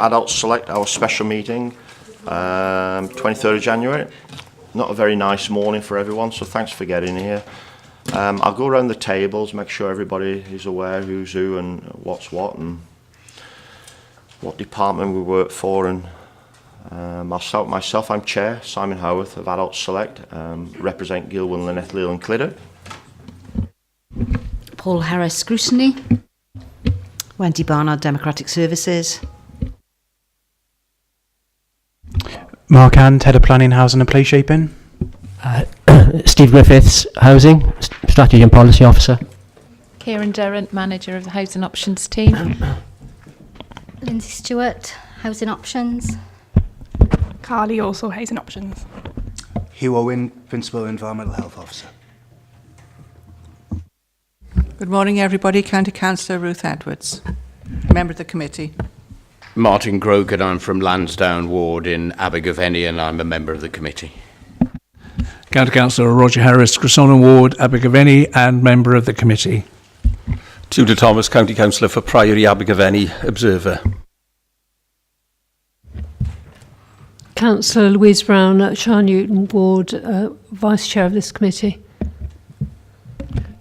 Adult Select, our special meeting, 23rd of January. Not a very nice morning for everyone, so thanks for getting here. I'll go around the tables, make sure everybody is aware who's who and what's what and what department we work for. And I'll start with myself. I'm Chair, Simon Howarth of Adult Select, represent Gilwyn, Llanelli and Clydach. Paul Harris, Scrutiny. Wendy Barnard, Democratic Services. Mark Hand, Head of Planning, Housing and Place Shaping. Steve Griffiths, Housing, Strategy and Policy Officer. Kieran Durrant, Manager of the Housing Options Team. Lindsay Stewart, Housing Options. Carly, also Housing Options. Hugh Owen, Principal Environmental Health Officer. Good morning, everybody. County Councillor Ruth Edwards, member of the committee. Martin Grogan, I'm from Lansdowne Ward in Abergavenny and I'm a member of the committee. County Councillor Roger Harris, Grossonan Ward, Abergavenny and member of the committee. Tudor Thomas, County Councillor for Priory, Abergavenny, Observer. Councillor Louise Brown at Shire Newton Ward, Vice Chair of this committee.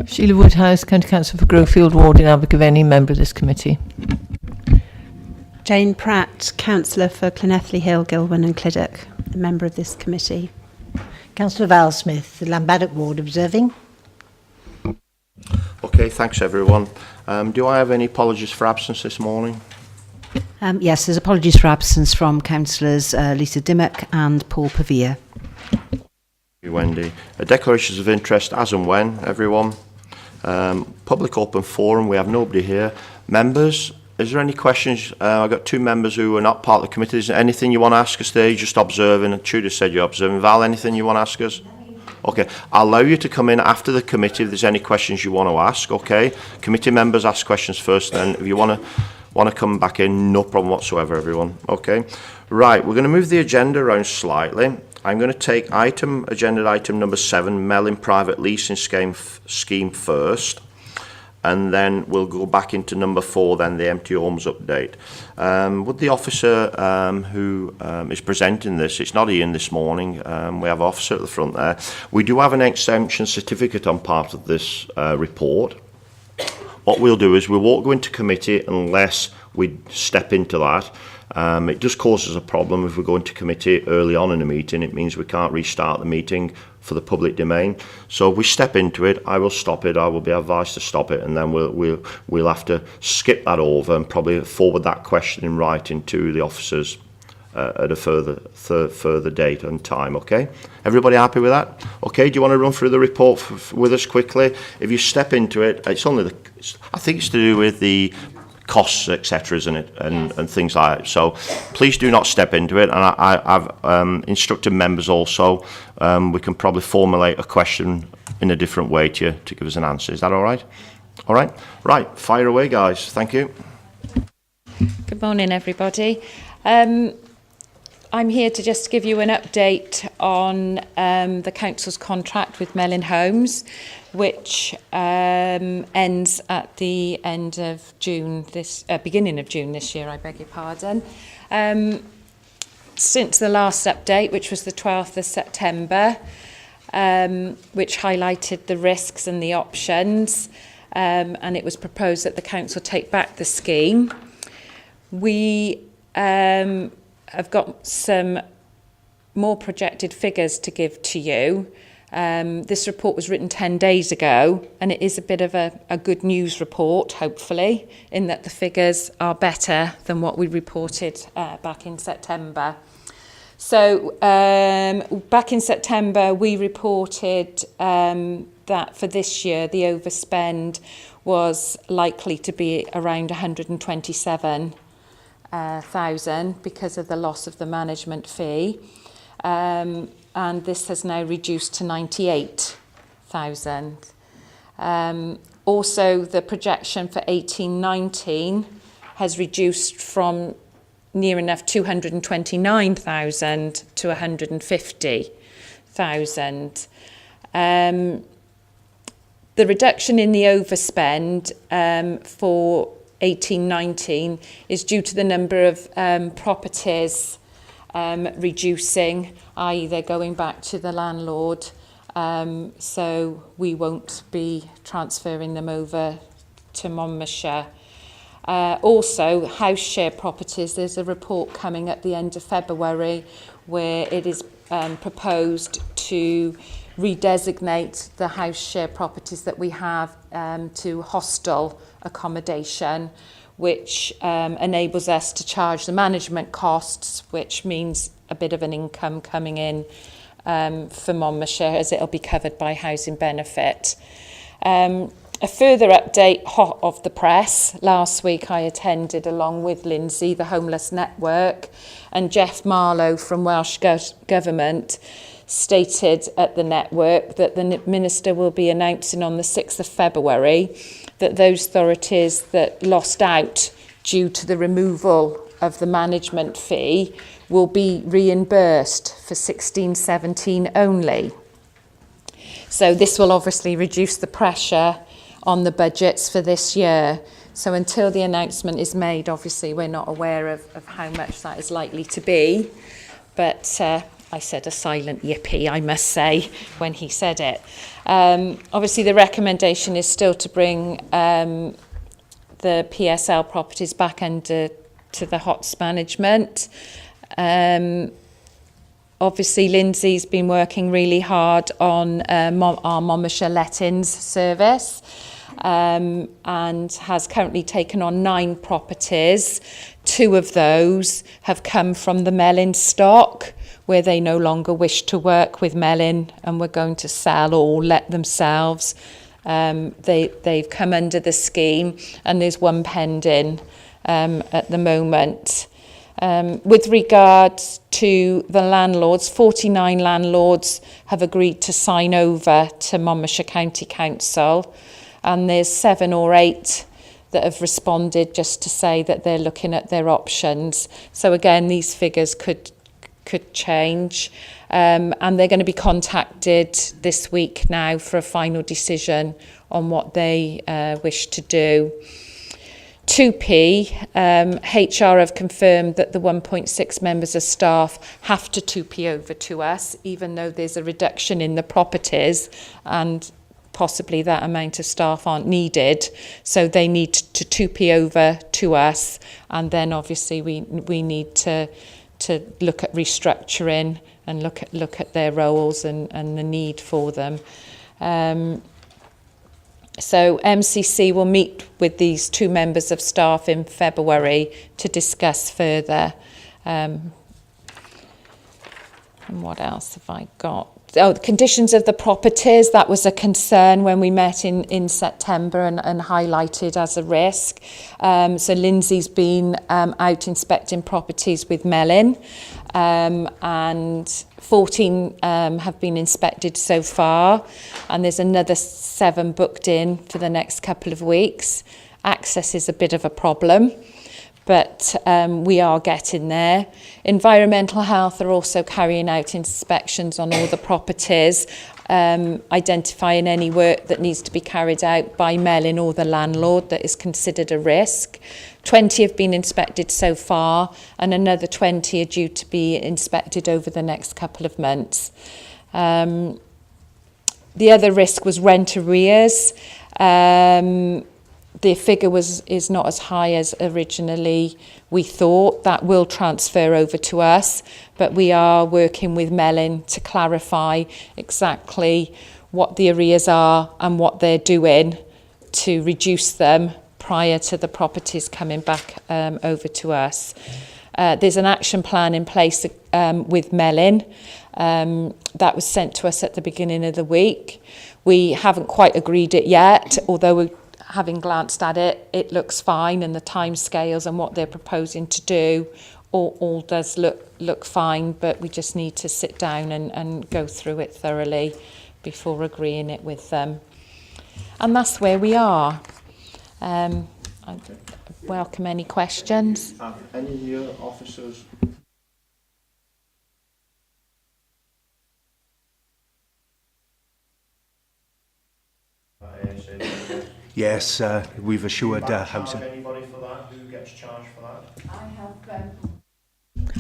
Sheila Woodhouse, County Councillor for Growfield Ward in Abergavenny, member of this committee. Jane Pratt, Councillor for Llanelli Hill, Gilwyn and Clydach, a member of this committee. Councillor Val Smith, the Llanbaddock Ward, observing. Okay, thanks everyone. Do I have any apologies for absence this morning? Yes, there's apologies for absence from Councillors Lisa Dimmock and Paul Pavia. Thank you, Wendy. Declarations of interest as and when, everyone. Public open forum, we have nobody here. Members, is there any questions? I've got two members who are not part of the committee. Is there anything you want to ask us today? Just observing. Tudor said you're observing. Val, anything you want to ask us? Okay, I'll allow you to come in after the committee if there's any questions you want to ask, okay? Committee members ask questions first, then if you want to come back in, no problem whatsoever, everyone, okay? Right, we're going to move the agenda around slightly. I'm going to take agenda item number 7, Melling Private Leasing Scheme first, and then we'll go back into number 4, then the empty homes update. Would the officer who is presenting this, it's not Ian this morning, we have an officer at the front there. We do have an exemption certificate on part of this report. What we'll do is we won't go into committee unless we step into that. It just causes a problem if we go into committee early on in a meeting. It means we can't restart the meeting for the public domain. So if we step into it, I will stop it. I will be advised to stop it, and then we'll have to skip that over and probably forward that question in writing to the officers at a further date and time. Okay, everybody happy with that? Okay, do you want to run through the report with us quickly? If you step into it, it's only I think it's to do with the costs, etc., isn't it, and things like that. So please do not step into it. And I've instructed members also. We can probably formulate a question in a different way to give us an answer. Is that all right? All right. Right. Fire away, guys. Thank you. Good morning, everybody. I'm here to just give you an update on the council's contract with Melling Homes, which ends at the end of June, beginning of June this year, I beg your pardon. Since the last update, which was the 12th of September, which highlighted the risks and the options, and it was proposed that the council take back the scheme. We I've got some more projected figures to give to you. This report was written 10 days ago, and it is a bit of a good news report, hopefully, in that the figures are better than what we reported back in September. So back in September, we reported that for this year, the overspend was likely to be around 127,000 because of the loss of the management fee, and this has now reduced to 98,000. Also, the projection for 18-19 has reduced from near enough 229,000 to 150,000. The reduction in the overspend for 18-19 is due to the number of properties reducing, i.e. they're going back to the landlord, so we won't be transferring them over to Monmouthshire. Also, house share properties, there's a report coming at the end of February where it is proposed to redesignate the house share properties that we have to hostel accommodation, which enables us to charge the management costs, which means a bit of an income coming in for Monmouthshire, as it'll be covered by housing benefit. A further update, hot off the press. Last week I attended, along with Lindsay, the Homeless Network, and Jeff Marlowe from Welsh Government stated at the network that the Minister will be announcing on the 6th of February that those authorities that lost out due to the removal of the management fee will be reimbursed for 16-17 only. So this will obviously reduce the pressure on the budgets for this year. So until the announcement is made, obviously we're not aware of how much that is likely to be. But I said a silent yippee, I must say, when he said it. Obviously the recommendation is still to bring the PSL properties back under to the HOTS management. Obviously, Lindsay's been working really hard on our Monmouthshire Lettings service and has currently taken on 9 properties. 2 of those have come from the Mellin stock, where they no longer wish to work with Mellin and were going to sell or let themselves. They've come under the scheme, and there's 1 pending at the moment. With regards to the landlords, 49 landlords have agreed to sign over to Monmouthshire County Council, and there's 7 or 8 that have responded just to say that they're looking at their options. So again, these figures could change, and they're going to be contacted this week now for a final decision on what they wish to do. 2P, HR have confirmed that the 1.6 members of staff have to 2P over to us, even though there's a reduction in the properties and possibly that amount of staff aren't needed. So they need to 2P over to us, and then obviously we need to look at restructuring and look at their roles and the need for them. So MCC will meet with these 2 members of staff in February to discuss further. And what else have I got? Oh, the conditions of the properties, that was a concern when we met in September and highlighted as a risk. So Lindsay's been out inspecting properties with Mellin, and 14 have been inspected so far, and there's another 7 booked in for the next couple of weeks. Access is a bit of a problem, but we are getting there. Environmental Health are also carrying out inspections on all the properties, identifying any work that needs to be carried out by Mellin or the landlord that is considered a risk. 20 have been inspected so far, and another 20 are due to be inspected over the next couple of months. The other risk was rent arrears. The figure is not as high as originally we thought. That will transfer over to us, but we are working with Mellin to clarify exactly what the arrears are and what they're doing to reduce them prior to the properties coming back over to us. There's an action plan in place with Mellin that was sent to us at the beginning of the week. We haven't quite agreed it yet, although having glanced at it, it looks fine, and the timescales and what they're proposing to do all does look fine, but we just need to sit down and go through it thoroughly before agreeing it with them. And that's where we are. I welcome any questions. Have any of your officers Yes, we've assured housing. Anybody for that? Who gets charged for that?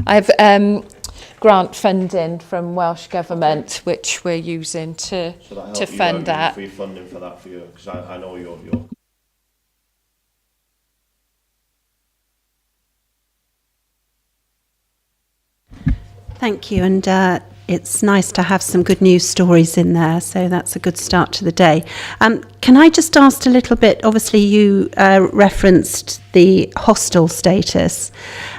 I have grant funding from Welsh Government, which we're using to fund that. Free funding for that for you, because I know you're. Thank you, and it's nice to have some good news stories in there, so that's a good start to the day. Can I just ask a little bit, obviously you referenced the hostel status.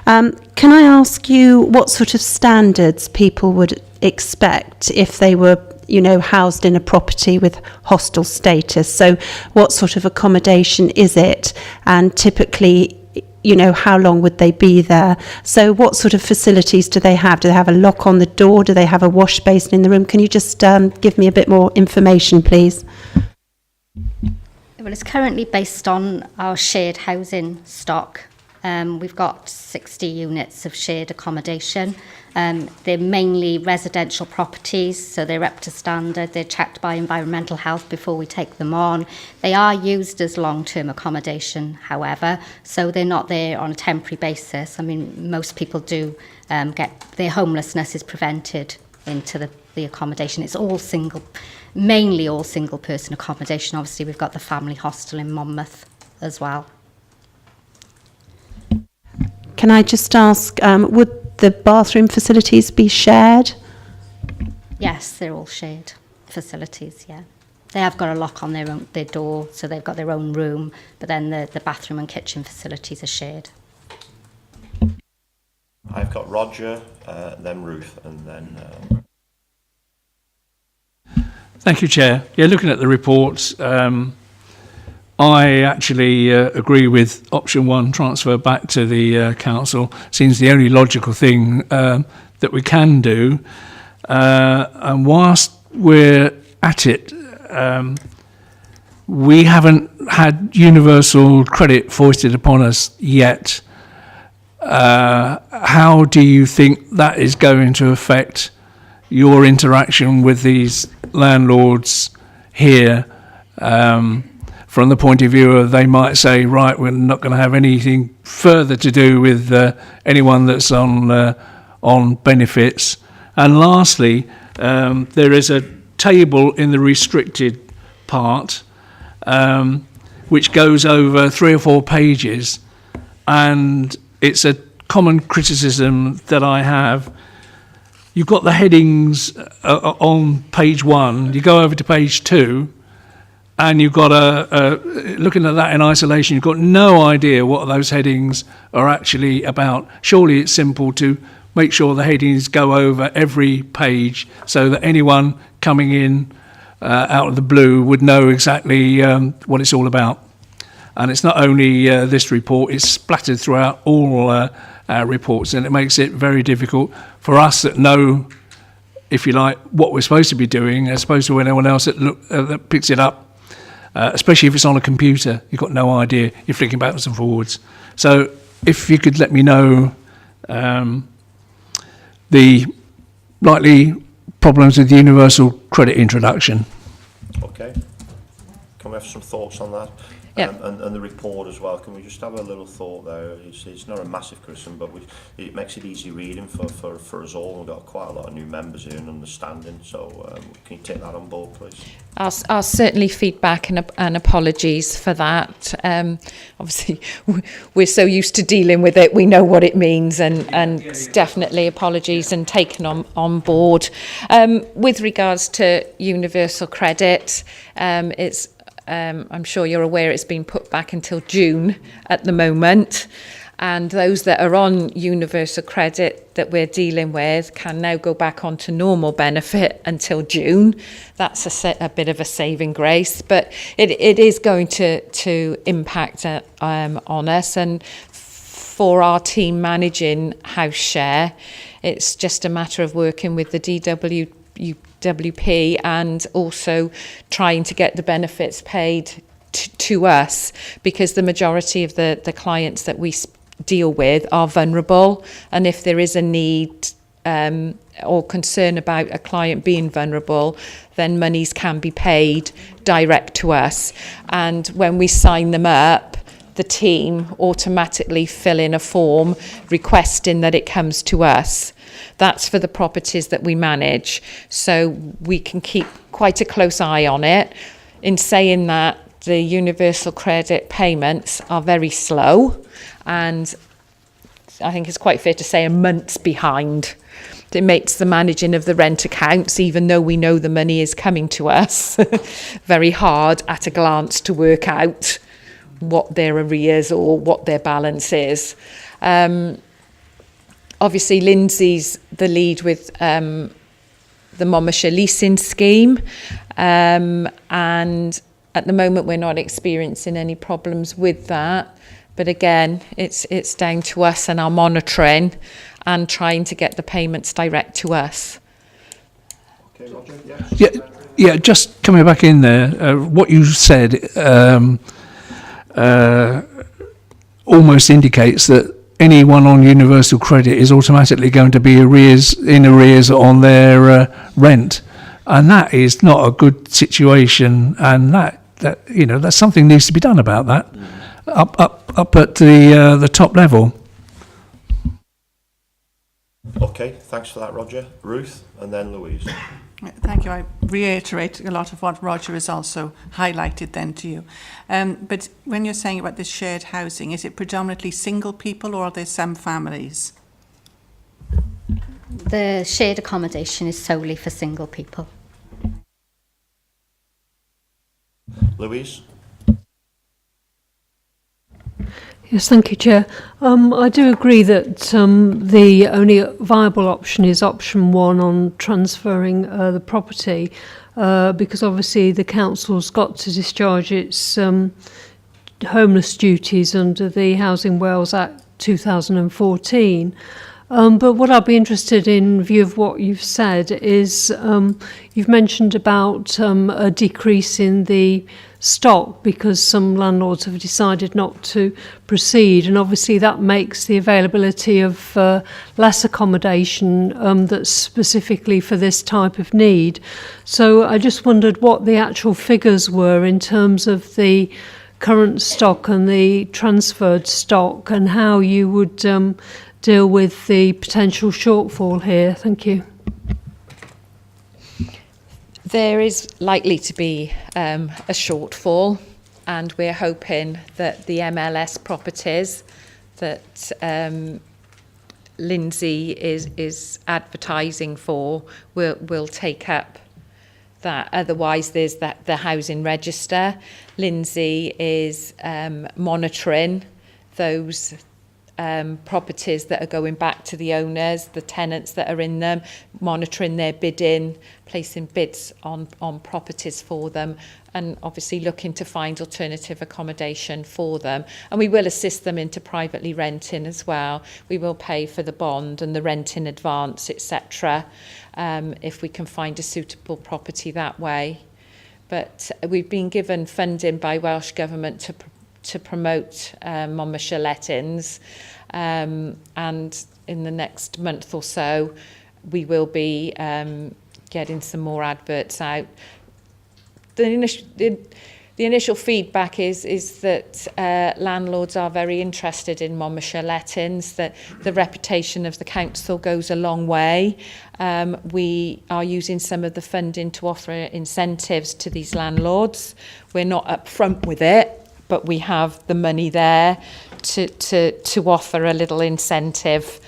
Can I ask you what sort of standards people would expect if they were, you know, housed in a property with hostel status? So what sort of accommodation is it? And typically, you know, how long would they be there? So what sort of facilities do they have? Do they have a lock on the door? Do they have a wash basin in the room? Can you just give me a bit more information, please? Well, it's currently based on our shared housing stock. We've got 60 units of shared accommodation. They're mainly residential properties, so they're up to standard. They're checked by environmental health before we take them on. They are used as long-term accommodation, however, so they're not there on a temporary basis. I mean, most people do get their homelessness is prevented into the accommodation. It's all mainly all single-person accommodation. Obviously, we've got the family hostel in Monmouth as well. Can I just ask, would the bathroom facilities be shared? Yes, they're all shared facilities, yeah. They have got a lock on their door, so they've got their own room, but then the bathroom and kitchen facilities are shared. I've got Roger, then Ruth, and then... Thank you, Chair. Yeah, looking at the reports, I actually agree with option 1, transfer back to the council. Seems the only logical thing that we can do. And whilst we're at it, we haven't had universal credit foisted upon us yet. How do you think that is going to affect your interaction with these landlords here? From the point of view of they might say, right, we're not going to have anything further to do with anyone that's on benefits. And lastly, there is a table in the restricted part which goes over 3 or 4 pages, and it's a common criticism that I have. You've got the headings on page 1, you go over to page 2, and you've got looking at that in isolation, you've got no idea what those headings are actually about. Surely it's simple to make sure the headings go over every page so that anyone coming in out of the blue would know exactly what it's all about. And it's not only this report, it's splattered throughout all our reports, and it makes it very difficult for us that know, if you like, what we're supposed to be doing, as opposed to anyone else that picks it up. Especially if it's on a computer, you've got no idea, you're flicking backwards and forwards. So if you could let me know the likely problems with the universal credit introduction. Okay. Can we have some thoughts on that? Yep. And the report as well. Can we just have a little thought there? It's not a massive criticism, but it makes it easy reading for us all. We've got quite a lot of new members here and understanding. So can you take that on board, please? I'll certainly feedback and apologies for that. Obviously, we're so used to dealing with it, we know what it means, and definitely apologies and taken on board. With regards to universal credit, it's I'm sure you're aware it's been put back until June at the moment, and those that are on universal credit that we're dealing with can now go back onto normal benefit until June. That's a bit of a saving grace, but it is going to impact on us, and for our team managing house share, it's just a matter of working with the DWP and also trying to get the benefits paid to us, because the majority of the clients that we deal with are vulnerable, and if there is a need or concern about a client being vulnerable, then monies can be paid direct to us. And when we sign them up, the team automatically fill in a form requesting that it comes to us. That's for the properties that we manage. So we can keep quite a close eye on it. In saying that, the universal credit payments are very slow, and I think it's quite fair to say a month's behind. It makes the managing of the rent accounts, even though we know the money is coming to us, very hard at a glance to work out what their arrears or what their balance is. Obviously, Lindsay's the lead with the Monmouthshire leasing scheme, and at the moment we're not experiencing any problems with that. But again, it's down to us and our monitoring and trying to get the payments direct to us. Okay, Roger, yes. Yeah, just coming back in there, what you said almost indicates that anyone on universal credit is automatically going to be in arrears on their rent, and that is not a good situation. And that that's something needs to be done about that, up at the top level. Okay, thanks for that, Roger. Ruth, and then Louise. Thank you. I reiterate a lot of what Roger has also highlighted then to you. But when you're saying about this shared housing, is it predominantly single people or are there some families? The shared accommodation is solely for single people. Louise? Yes, thank you, Chair. I do agree that the only viable option is option 1 on transferring the property, because obviously the council's got to discharge its homeless duties under the Housing Wales Act 2014. But what I'd be interested in view of what you've said is you've mentioned about a decrease in the stock because some landlords have decided not to proceed, and obviously that makes the availability of less accommodation that's specifically for this type of need. So I just wondered what the actual figures were in terms of the current stock and the transferred stock, and how you would deal with the potential shortfall here. Thank you. There is likely to be a shortfall, and we're hoping that the MLS properties that Lindsay is advertising for will take up that. Otherwise, there's the housing register. Lindsay is monitoring those properties that are going back to the owners, the tenants that are in them, monitoring their bidding, placing bids on properties for them, and obviously looking to find alternative accommodation for them. And we will assist them into privately renting as well. We will pay for the bond and the rent in advance, etc., if we can find a suitable property that way. But we've been given funding by Welsh Government to promote Monmouthshire lettings, and in the next month or so we will be getting some more adverts out. The initial feedback is that landlords are very interested in Monmouthshire lettings, that the reputation of the council goes a long way. We are using some of the funding to offer incentives to these landlords. We're not upfront with it, but we have the money there to offer a little incentive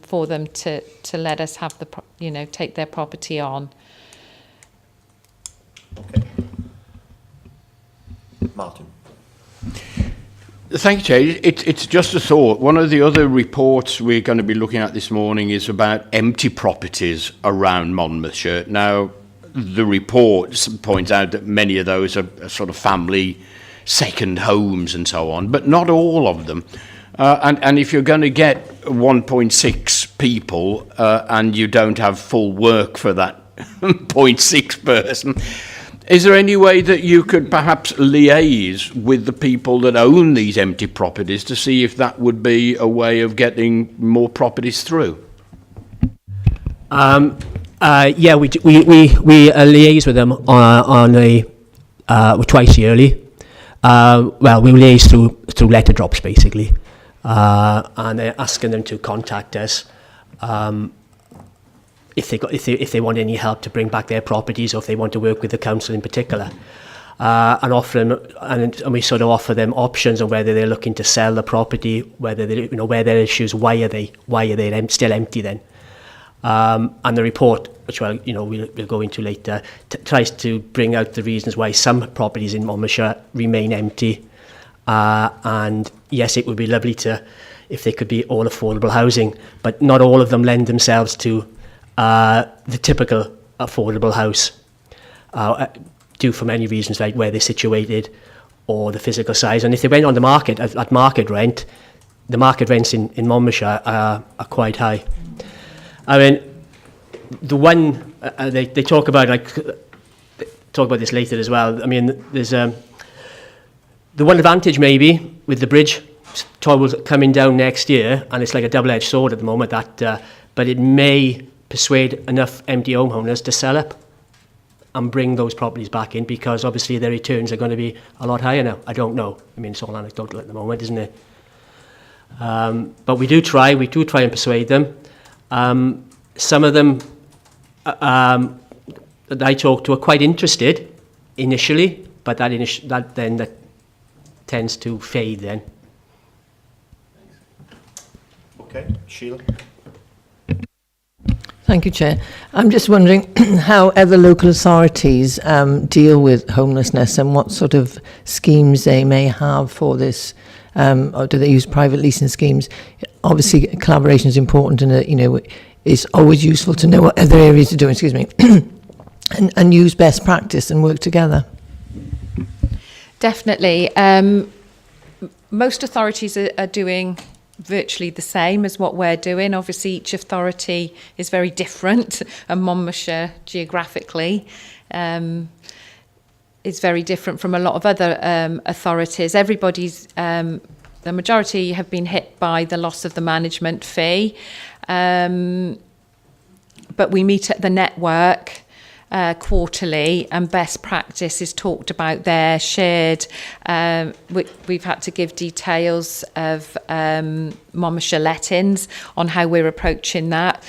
for them to let us have take their property on. Okay. Martin. Thank you, Chair. It's just a thought. One of the other reports we're going to be looking at this morning is about empty properties around Monmouthshire. Now, the report points out that many of those are sort of family second homes and so on, but not all of them. And if you're going to get 1.6 people and you don't have full work for that 0.6 person, is there any way that you could perhaps liaise with the people that own these empty properties to see if that would be a way of getting more properties through? Yeah, we liaise with them on a twice yearly. Well, we liaise through letter drops basically, and they're asking them to contact us if they want any help to bring back their properties, or if they want to work with the council in particular. And often, and we sort of offer them options on whether they're looking to sell the property, whether they, where their issues, why are they still empty then. And the report, which we'll go into later, tries to bring out the reasons why some properties in Monmouthshire remain empty. And yes, it would be lovely if they could be all affordable housing, but not all of them lend themselves to the typical affordable house, due for many reasons, like where they're situated or the physical size. And if they went on the market at market rent, the market rents in Monmouthshire are quite high. I mean, the one they talk about, talk about this later as well. I mean, there's the one advantage maybe with the bridge toll coming down next year, and it's like a double-edged sword at the moment. But it may persuade enough empty homeowners to sell up and bring those properties back in, because obviously their returns are going to be a lot higher now. I don't know. I mean, it's all anecdotal at the moment, isn't it? But we do try and persuade them. Some of them that I talk to are quite interested initially, but that tends to fade then. Okay, Sheila. Thank you, Chair. I'm just wondering how other local authorities deal with homelessness and what sort of schemes they may have for this, or do they use private leasing schemes? Obviously, collaboration is important, and it's always useful to know what other areas are doing. and use best practice and work together. Definitely. Most authorities are doing virtually the same as what we're doing. Obviously, each authority is very different, and Monmouthshire geographically is very different from a lot of other authorities. Everybody's, the majority have been hit by the loss of the management fee, but we meet at the network quarterly, and best practice is talked about there, shared. We've had to give details of Monmouthshire lettings on how we're approaching that.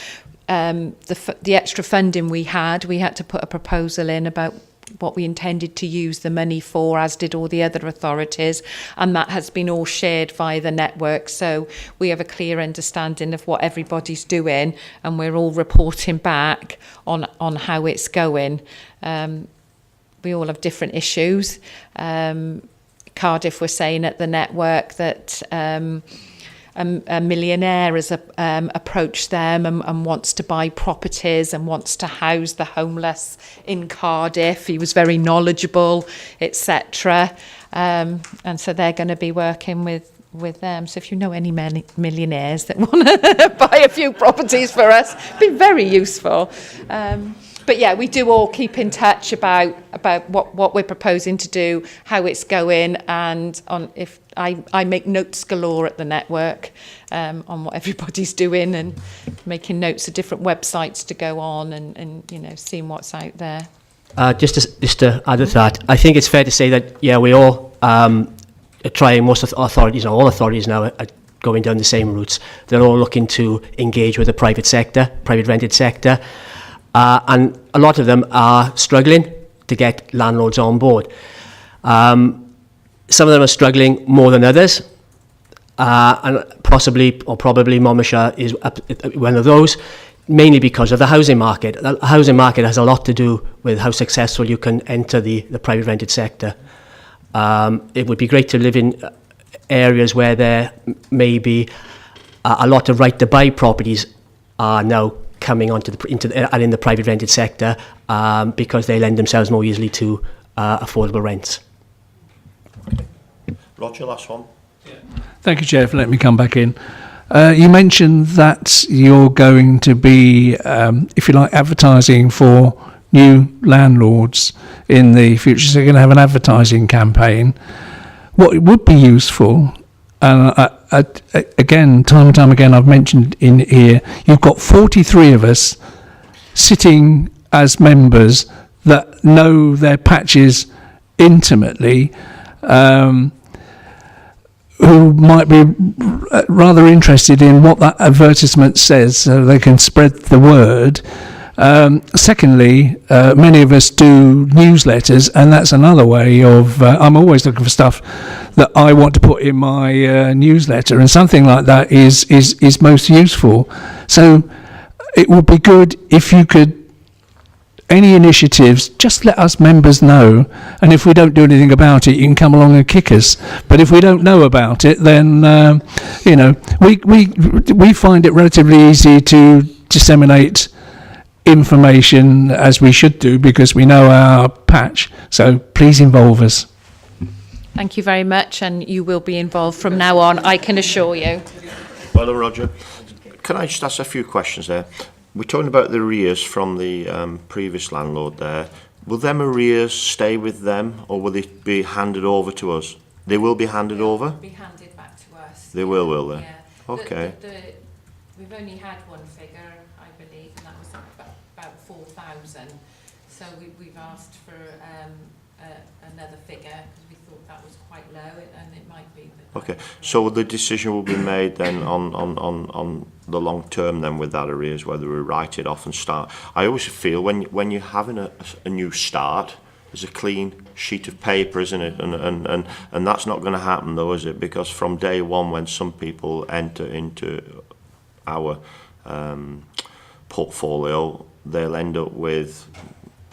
The extra funding we had to put a proposal in about what we intended to use the money for, as did all the other authorities, and that has been all shared via the network, so we have a clear understanding of what everybody's doing, and we're all reporting back on how it's going. We all have different issues. Cardiff were saying at the network that a millionaire has approached them and wants to buy properties and wants to house the homeless in Cardiff. He was very knowledgeable, etc. And so they're going to be working with them. So if you know any millionaires that want to buy a few properties for us, it'd be very useful. But yeah, we do all keep in touch about what we're proposing to do, how it's going, and if I make notes galore at the network on what everybody's doing, and making notes of different websites to go on, and seeing what's out there. Just to add to that, I think it's fair to say that we all are trying. Most authorities, all authorities now, are going down the same routes. They're all looking to engage with the private rented sector. And a lot of them are struggling to get landlords on board. Some of them are struggling more than others, and probably Monmouthshire is one of those, mainly because of the housing market. The housing market has a lot to do with how successful you can enter the private rented sector. It would be great to live in areas where there may be a lot of right-to-buy properties are now coming onto in the private rented sector, because they lend themselves more easily to affordable rents. Okay. Roger, last one. Thank you, Chair, for letting me come back in. You mentioned that you're going to be, if you like, advertising for new landlords in the future. So you're going to have an advertising campaign. What would be useful, and again, time and time again, I've mentioned in here, you've got 43 of us sitting as members that know their patches intimately, who might be rather interested in what that advertisement says so they can spread the word. Secondly, many of us do newsletters, and that's another way of, I'm always looking for stuff that I want to put in my newsletter, and something like that is most useful. So it would be good if you could, any initiatives, just let us members know, and if we don't do anything about it, you can come along and kick us. But if we don't know about it, then we find it relatively easy to disseminate information as we should do because we know our patch. So please involve us. Thank you very much, and you will be involved from now on, I can assure you. Well done, Roger. Can I just ask a few questions there? We're talking about the arrears from the previous landlord there. Will them arrears stay with them, or will they be handed over to us? They will be handed over? Be handed back to us. They will they? Yeah. Okay. We've only had one figure, I believe, and that was about 4,000. So we've asked for another figure because we thought that was quite low, and it might be. Okay. So the decision will be made then on the long term then with that arrears, whether we write it off and start. I always feel when you're having a new start, there's a clean sheet of paper, isn't it? And that's not going to happen though, is it? Because from day one, when some people enter into our portfolio, they'll end up with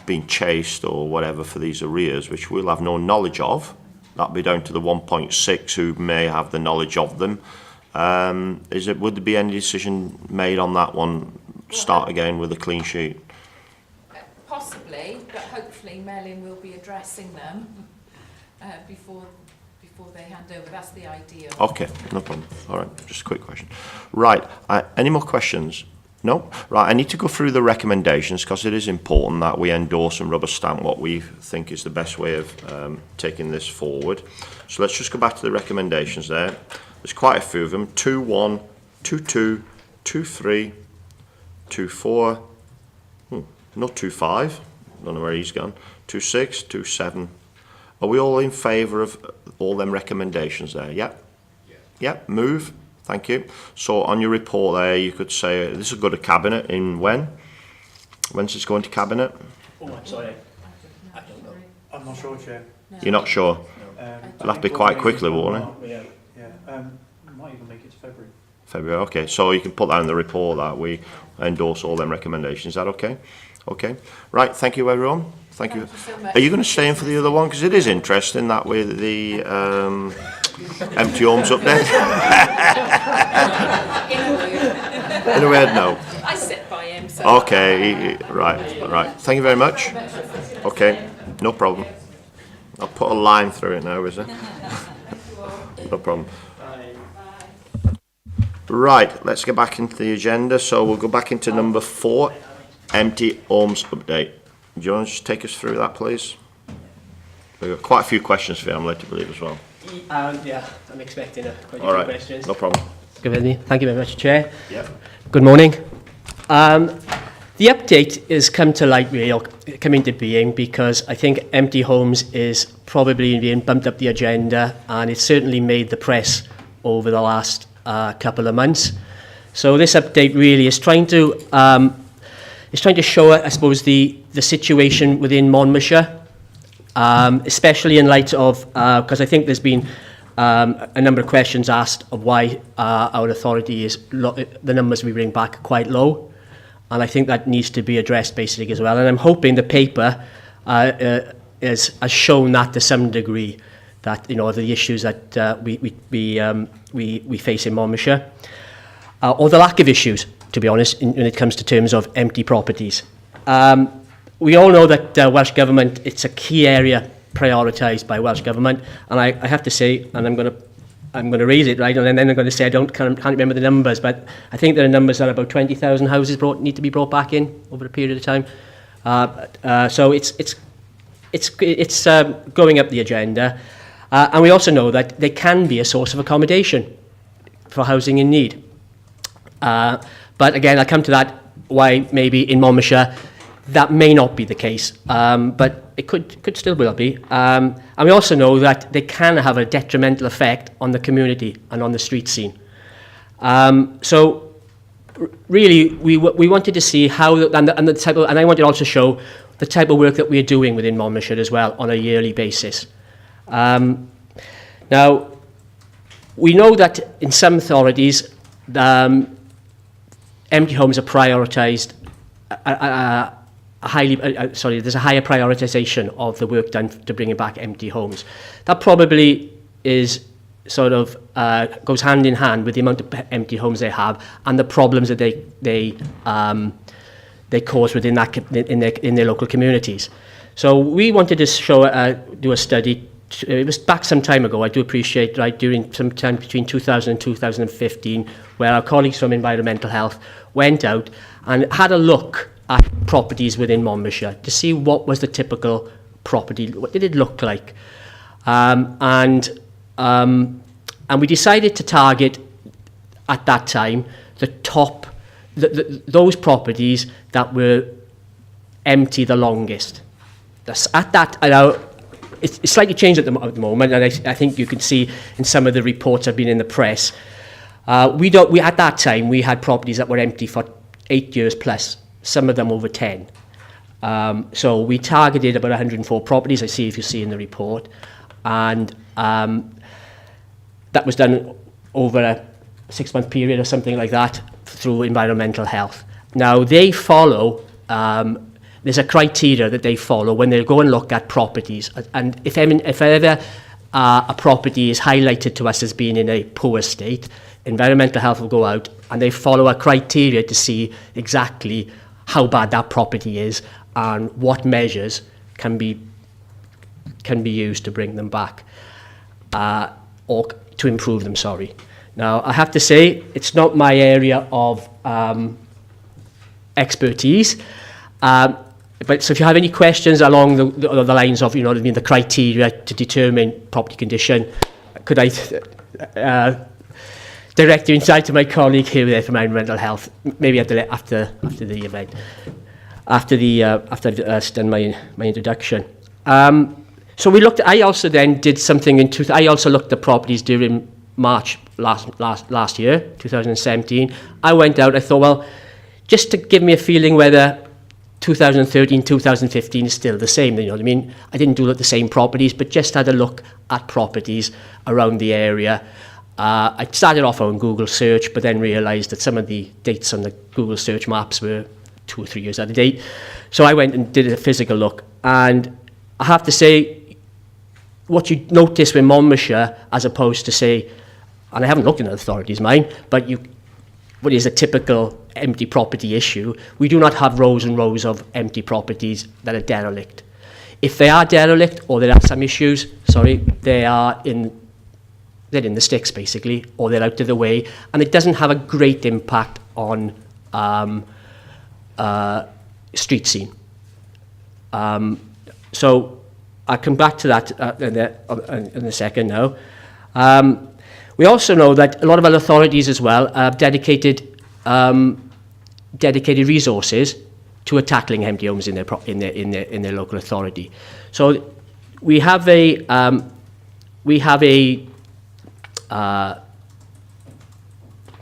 being chased or whatever for these arrears, which we'll have no knowledge of. That'll be down to the 1.6 who may have the knowledge of them. Would there be any decision made on that one? Start again with a clean sheet? Possibly, but hopefully Melin will be addressing them before they hand over. That's the ideal. Okay, no problem. All right, just a quick question. Right, any more questions? No? Right, I need to go through the recommendations because it is important that we endorse and rubber stamp what we think is the best way of taking this forward. So let's just go back to the recommendations there. There's quite a few of them. 2-1, 2-2, 2-3, 2-4, not 2-5, don't know where he's gone, 2-6, 2-7. Are we all in favour of all them recommendations there? Yep. Yep, move. Thank you. So on your report there, you could say this will go to cabinet in when? When's this going to cabinet? Oh, I'm sorry. I don't know. I'm not sure, Chair. You're not sure? It'll have to be quite quickly, won't it? Yeah. Might even make it to February. February, okay. So you can put that in the report that we endorse all them recommendations. Is that okay? Okay. Right, thank you everyone. Thank you. So much. Are you going to stay in for the other one? Because it is interesting that way the empty homes update. In a word, no. I sit by him. So Okay, right. Thank you very much. Okay, no problem. I'll put a line through it now, is it? No problem. Right, let's get back into the agenda. So we'll go back into number 4, empty homes update. Do you want to just take us through that, please? We've got quite a few questions for you, I'm led to believe, as well. Yeah, I'm expecting quite a All few right, questions. no problem. Good with me. Thank you very much, Chair. Yeah. Good morning. The update has come to light, really, or come into being, because I think empty homes is probably being bumped up the agenda, and it's certainly made the press over the last couple of months. So this update really is trying to show, I suppose, the situation within Monmouthshire, especially in light of, because I think there's been a number of questions asked of why our authority is, the numbers we bring back are quite low. And I think that needs to be addressed basically as well. And I'm hoping the paper has shown that to some degree, that the issues that we face in Monmouthshire, or the lack of issues, to be honest, when it comes to terms of empty properties. We all know that Welsh Government, it's a key area prioritised by Welsh Government, and I have to say, and I'm going to raise it, right, and then I'm going to say I can't remember the numbers, but I think there are numbers that about 20,000 houses need to be brought back in over a period of time. So it's going up the agenda, and we also know that they can be a source of accommodation for housing in need. But But again, I'll come to that, why maybe in Monmouthshire that may not be the case, but it could still well be. And we also know that they can have a detrimental effect on the community and on the street scene. So really, we wanted to see how, and the type of, and I wanted to also show the type of work that we're doing within Monmouthshire as well on a yearly basis. Now, we know that in some authorities, empty homes are prioritised, there's a higher prioritisation of the work done to bringing back empty homes. That probably is sort of goes hand in hand with the amount of empty homes they have and the problems that they cause within that in their local communities. So we wanted to show do a study. It was back some time ago. I do appreciate, right, during some time between 2000 and 2015, where our colleagues from Environmental Health went out and had a look at properties within Monmouthshire to see what was the typical property, what did it look like, and we decided to target at that time the top, those properties that were empty the longest. At that, it's slightly changed at the moment, and I think you can see in some of the reports that have been in the press. At that time we had properties that were empty for 8 years plus, some of them over 10. So we targeted about 104 properties. I see if you see in the report, and that was done over a 6-month period or something like that through Environmental Health. Now they follow. There's a criteria that they follow when they go and look at properties. And if ever a property is highlighted to us as being in a poor state, Environmental Health will go out and they follow a criteria to see exactly how bad that property is and what measures can be used to bring them back, or to improve them, sorry. Now, I have to say, it's not my area of expertise. But so if you have any questions along the lines of, the criteria to determine property condition, could I direct you inside to my colleague here there from Environmental Health, maybe after the event, after I've done my introduction. So I also then did something I also looked at properties during March last year, 2017. I went out, I thought, well, just to give me a feeling whether 2013, 2015 is still the same, you know what I mean? I didn't do the same properties, but just had a look at properties around the area. I started off on Google search, but then realised that some of the dates on the Google search maps were 2 or 3 years out of date. So I went and did a physical look. And I have to say, what you notice with Monmouthshire, as opposed to, say, and I haven't looked in the authorities' mind, but what is a typical empty property issue, we do not have rows and rows of empty properties that are derelict. If they are derelict or there are some issues, they're in the sticks basically, or they're out of the way, and it doesn't have a great impact on street scene. So I'll come back to that in a second now. We also know that a lot of other authorities as well have dedicated resources to tackling empty homes in their local authority. So we have a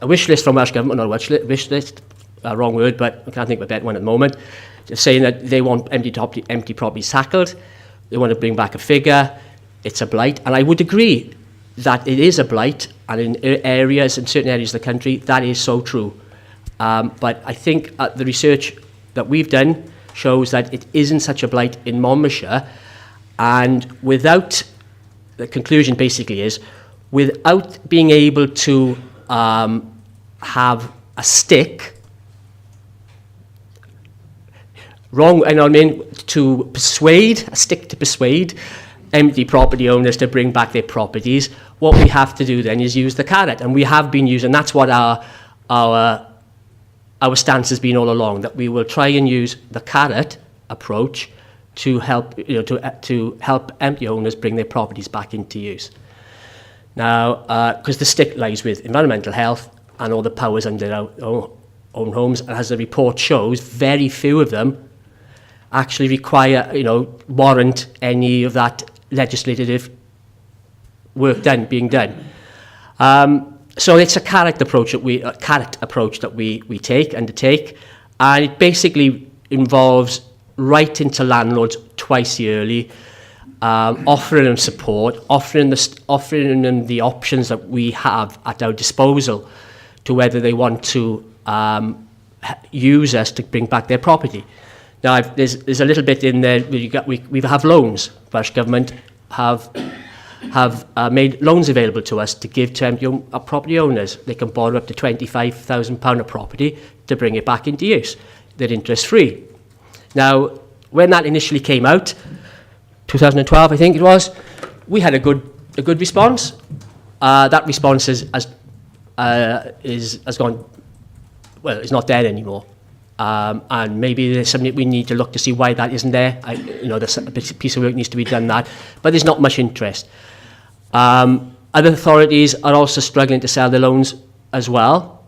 wish list from Welsh Government, not a wish list, wrong word, but I can't think of a better one at the moment, just saying that they want empty properties tackled. They want to bring back a figure. It's a blight, and I would agree that it is a blight, and in certain areas of the country, that is so true. But I think the research that we've done shows that it isn't such a blight in Monmouthshire, and the conclusion basically is, without being able to have a stick, to persuade empty property owners to bring back their properties, what we have to do then is use the carrot, and we have been using. That's what our stance has been all along. That we will try and use the carrot approach to help to help empty owners bring their properties back into use. Now, because the stick lies with Environmental Health and all the powers under own homes, and as the report shows, very few of them actually require, warrant any of that legislative work being done. So it's a carrot approach that we undertake, and it basically involves writing to landlords twice yearly, offering them support, offering them the options that we have at our disposal to whether they want to use us to bring back their property. Now, there's a little bit in there where we have loans. Welsh Government have made loans available to us to give to empty property owners. They can borrow up to £25,000 a property to bring it back into use. They're interest-free. Now, when that initially came out, 2012 I think it was, we had a good response. That response has gone, well, it's not there anymore. And maybe there's something we need to look to see why that isn't there. There's a piece of work needs to be done that, but there's not much interest. Other authorities are also struggling to sell their loans as well.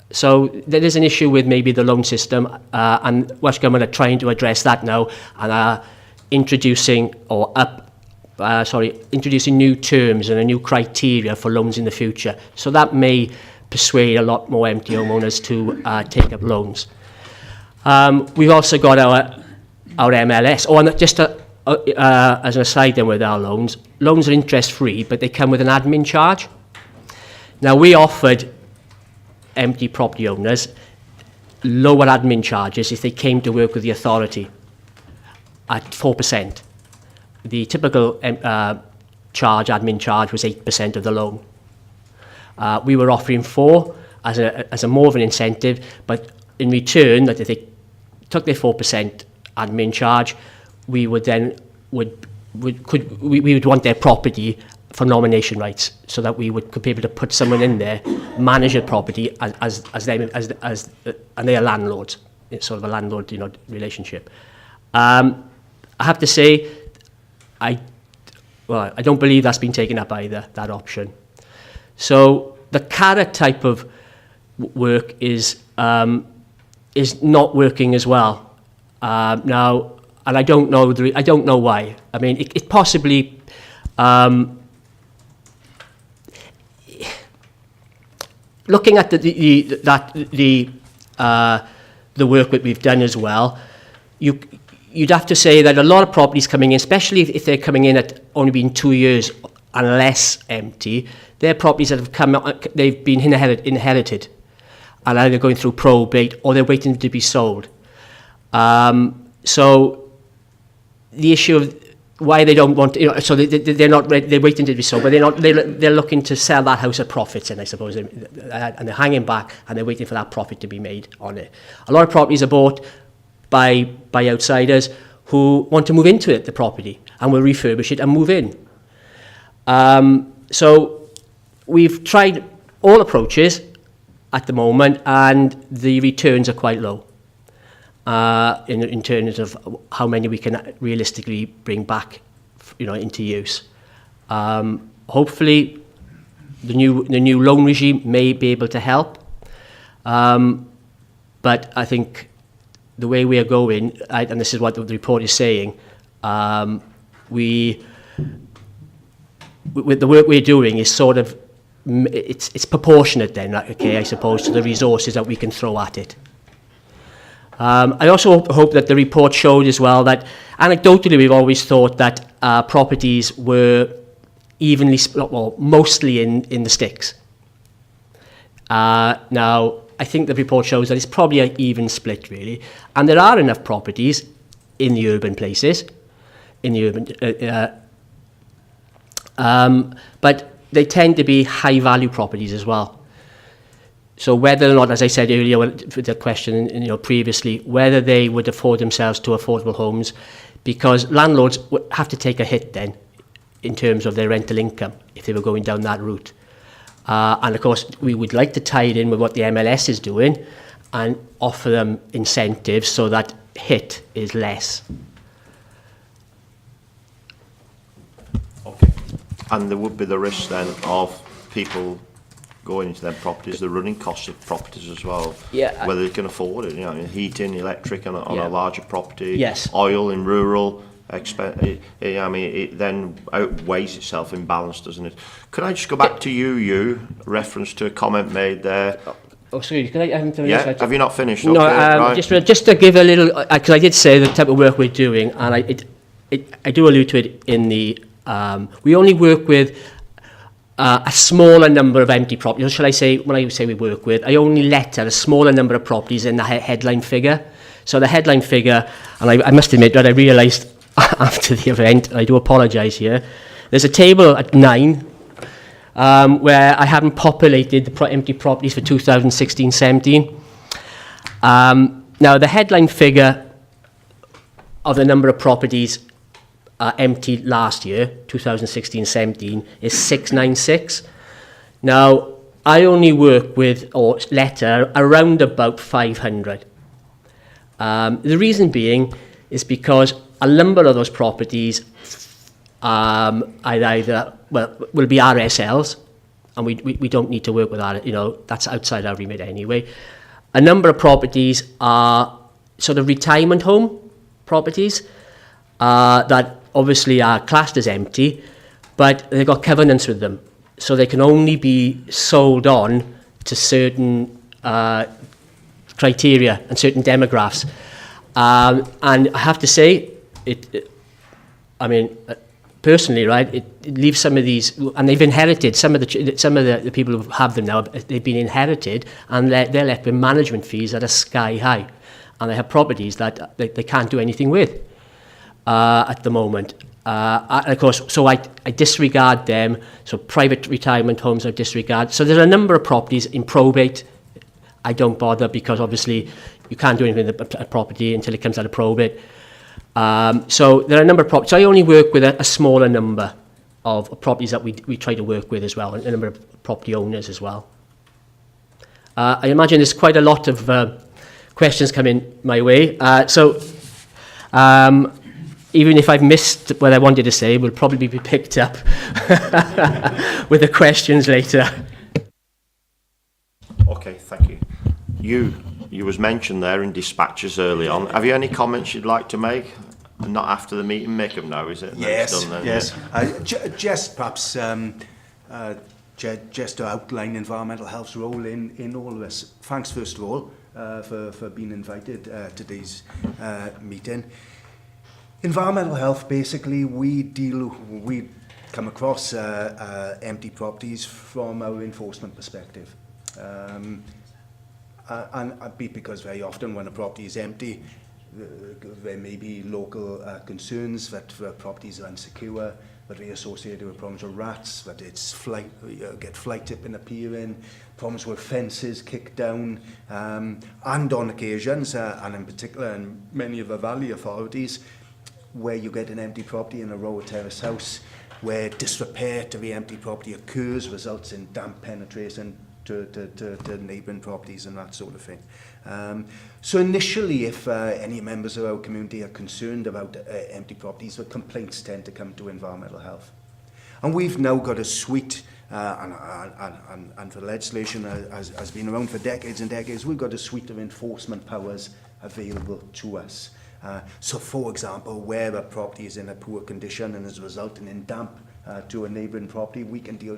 So there is an issue with maybe the loan system, and Welsh Government are trying to address that now and are introducing new terms and a new criteria for loans in the future. So that may persuade a lot more empty homeowners to take up loans. We've also got our MLS. Oh, and just as an aside then with our loans are interest-free, but they come with an admin charge. Now, we offered empty property owners lower admin charges if they came to work with the authority at 4%. The typical admin charge was 8% of the loan. We were offering 4 as a more of an incentive, but in return, that if they took their 4% admin charge, we would then we would want their property for nomination rights, so that we could be able to put someone in there, manage a property as and they are landlords. It's sort of a landlord relationship. I have to say, I don't believe that's been taken up either, that option. So the carrot type of work is not working as well now, and I don't know why. I mean, it possibly looking at the work that we've done as well, you'd have to say that a lot of properties coming in, especially if they're coming in at only been 2 years and less empty, they're properties that they've been inherited and either going through probate or they're waiting to be sold. So the issue of why they don't want, so they're not ready, they're waiting to be sold, but they're looking to sell that house at profits, and I suppose, and they're hanging back and they're waiting for that profit to be made on it. A lot of properties are bought by outsiders who want to move into the property and will refurbish it and move in. So we've tried all approaches at the moment, and the returns are quite low in terms of how many we can realistically bring back, into use. Hopefully, the new loan regime may be able to help, but I think the way we are going, and this is what the report is saying, with the work we're doing is sort of, it's proportionate then, okay, I suppose, to the resources that we can throw at it. I also hope that the report showed as well that, anecdotally, we've always thought that properties were evenly split, well, mostly in the sticks. Now, I think the report shows that it's probably an even split, really, and there are enough properties in the urban places, but they tend to be high-value properties as well. So whether or not, as I said earlier with the question previously, whether they would afford themselves to affordable homes, because landlords would have to take a hit then in terms of their rental income if they were going down that route. And of course, we would like to tie it in with what the MLS is doing and offer them incentives so that hit is less. Okay. And there would be the risk then of people going into them properties, the running costs of properties as well. Yeah. Whether they can afford it, you know, heating, electric on Yeah. a larger property. Yes. Oil in rural. I mean, it then outweighs itself in balance, doesn't it? Could I just go back to you, reference to a comment made there? Oh, sorry, can I finish? Yeah, have you not finished? No, Okay, right. just to give a little, because I did say the type of work we're doing, and I do allude to it in the, we only work with a smaller number of empty properties. Or shall I say, when I say we work with, I only letter a smaller number of properties in the headline figure. So the headline figure, and I must admit that I realised after the event, and I do apologise here, there's a table at 9 where I haven't populated the empty properties for 2016-17. Now, the headline figure of the number of properties emptied last year, 2016-17, is 696. Now, I only work with, or letter, around about 500. The reason being is because a number of those properties will be RSLs, and we don't need to work with that, you know, that's outside our remit anyway. A number of properties are sort of retirement home properties that obviously are classed as empty, but they've got covenants with them, so they can only be sold on to certain criteria and certain demographics. And I have to say, personally, right, it leaves some of these, and they've inherited some of the people who have them now. They've been inherited, and they're left with management fees that are sky high, and they have properties that they can't do anything with at the moment. Of course, so I disregard them. So private retirement homes I disregard. So there's a number of properties in probate. I don't bother, because obviously you can't do anything with a property until it comes out of probate. So there are a number of properties. So I only work with a smaller number of properties that we try to work with as well, and a number of property owners as well. I imagine there's quite a lot of questions coming my way. Even if I've missed what I wanted to say, will probably be picked up with the questions later. Okay, thank you. You was mentioned there in dispatches early on. Have you any comments you'd like to make? And not after the meeting, make them now, is it? And then it's Yes, done then, yes. yeah. Just perhaps just to outline environmental health's role in all of this. Thanks, first of all, for being invited to today's meeting. Environmental health, basically, we come across empty properties from our enforcement perspective. And because very often when a property is empty, there may be local concerns that the properties are insecure, that they are associated with problems with rats, that it's get fly tipping appearing, problems with fences kicked down, and on occasions, and in particular in many of the valley authorities, where you get an empty property in a row terrace house, where disrepair to the empty property occurs, results in damp penetration to neighbouring properties and that sort of thing. So initially, if any members of our community are concerned about empty properties, the complaints tend to come to environmental health. And we've now got a suite, and the legislation has been around for decades and decades, we've got a suite of enforcement powers available to us. So, for example, where a property is in a poor condition and is resulting in damp to a neighbouring property, we can deal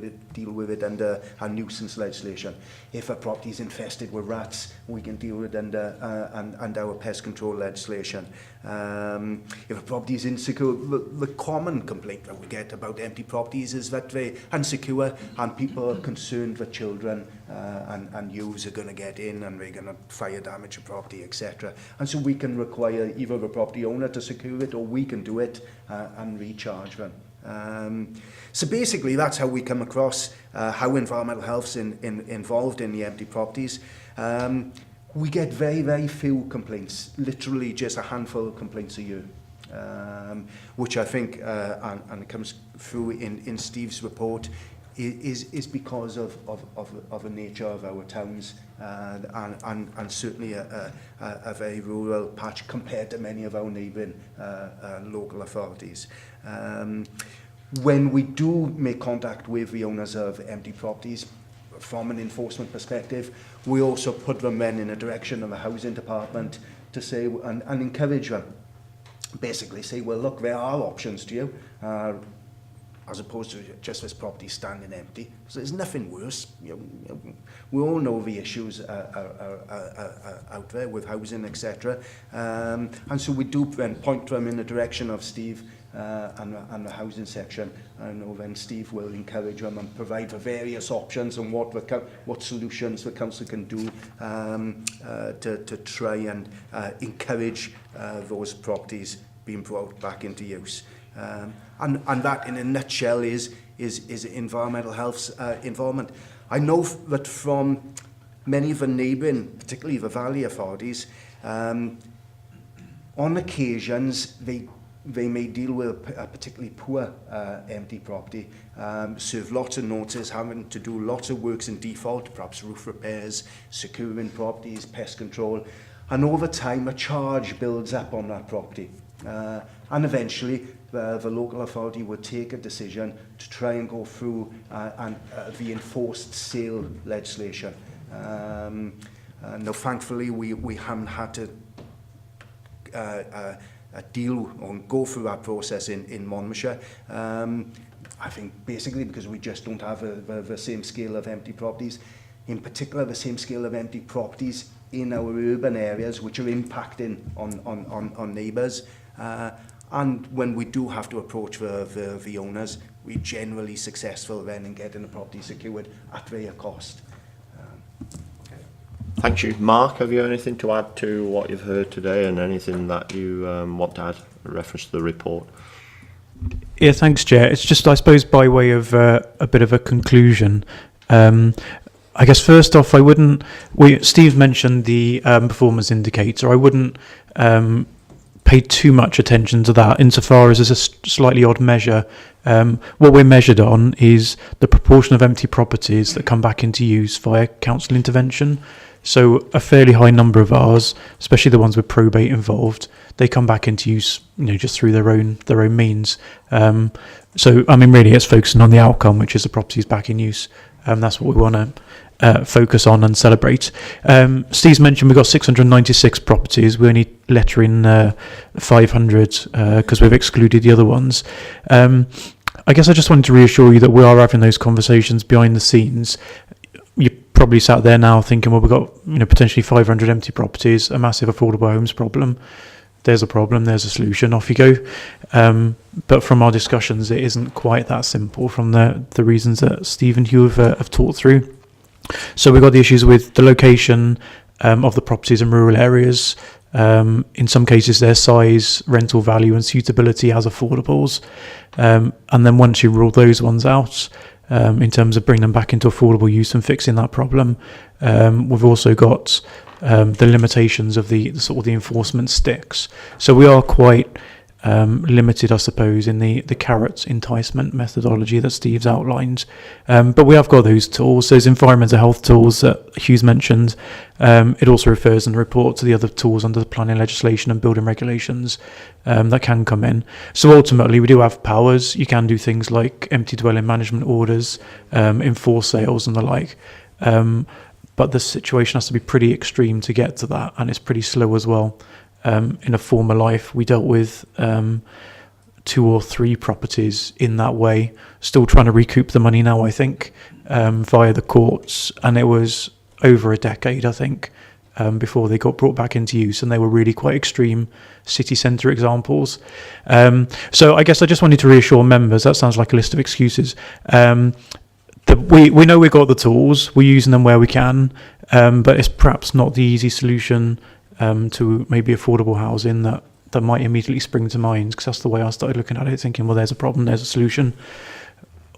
with it under our nuisance legislation. If a property is infested with rats, we can deal with it under our pest control legislation. If a property is insecure, the common complaint that we get about empty properties is that they're insecure and people are concerned that children and youths are going to get in and they're going to fire damage a property, etc. And so we can require either the property owner to secure it, or we can do it and recharge them. So basically that's how we come across how environmental health's involved in the empty properties. We get very, very few complaints, literally just a handful of complaints a year, which I think, and it comes through in Steve's report, is because of the nature of our towns and certainly a very rural patch compared to many of our neighbouring local authorities. When we do make contact with the owners of empty properties, from an enforcement perspective. We also put them then in a direction of the housing department to say, and encourage them. Basically say, well, look, there are options to you, as opposed to just this property standing empty. So there's nothing worse. We all know the issues out there with housing, etc. And so we do then point them in the direction of Steve and the housing section. I know then Steve will encourage them and provide the various options and what solutions the council can do to try and encourage those properties being brought back into use. And that, in a nutshell, is environmental health's involvement. I know that from many of the neighbouring, particularly the valley authorities, on occasions they may deal with a particularly poor empty property, serve lots of notice, having to do lots of works in default, perhaps roof repairs, securing properties, pest control, and over time a charge builds up on that property. And eventually the local authority would take a decision to try and go through the enforced sale legislation. Now, thankfully, we haven't had to deal or go through that process in Monmouthshire. I think basically because we just don't have the same scale of empty properties, in particular the same scale of empty properties in our urban areas, which are impacting on neighbours. And when we do have to approach the owners, we're generally successful then in getting the property secured at their cost. Thank you. Mark, have you anything to add to what you've heard today and anything that you want to add in reference to the report? Yeah, thanks, Chair. It's just, I suppose, by way of a bit of a conclusion. I guess first off, Steve mentioned the performance indicator. I wouldn't pay too much attention to that insofar as it's a slightly odd measure. What we're measured on is the proportion of empty properties that come back into use via council intervention. So a fairly high number of ours, especially the ones with probate involved, they come back into use, just through their own means. So I mean, really, it's focusing on the outcome, which is the properties back in use. That's what we want to focus on and celebrate. Steve's mentioned we've got 696 properties. We only letter in 500 because we've excluded the other ones. I guess I just wanted to reassure you that we are having those conversations behind the scenes. You probably sat there now thinking, well, we've got potentially 500 empty properties, a massive affordable homes problem. There's a problem, there's a solution, off you go. But from our discussions, it isn't quite that simple from the reasons that Steve and Hugh have talked through. So we've got the issues with the location of the properties in rural areas. In some cases, their size, rental value and suitability as affordables. And then once you rule those ones out, in terms of bringing them back into affordable use and fixing that problem, we've also got the limitations of the sort of the enforcement sticks. So we are quite limited, I suppose, in the carrot enticement methodology that Steve's outlined. But we have got those tools, those environmental health tools that Hugh's mentioned. It also refers in the report to the other tools under the planning legislation and building regulations that can come in. So ultimately, we do have powers. You can do things like empty dwelling management orders, enforce sales and the like. But the situation has to be pretty extreme to get to that, and it's pretty slow as well. In a former life, we dealt with 2 or 3 properties in that way, still trying to recoup the money now, I think, via the courts, and it was over a decade, I think, before they got brought back into use, and they were really quite extreme city centre examples. So I guess I just wanted to reassure members, that sounds like a list of excuses, we know we've got the tools, we're using them where we can, but it's perhaps not the easy solution to maybe affordable housing that might immediately spring to mind, because that's the way I started looking at it, thinking, well, there's a problem, there's a solution.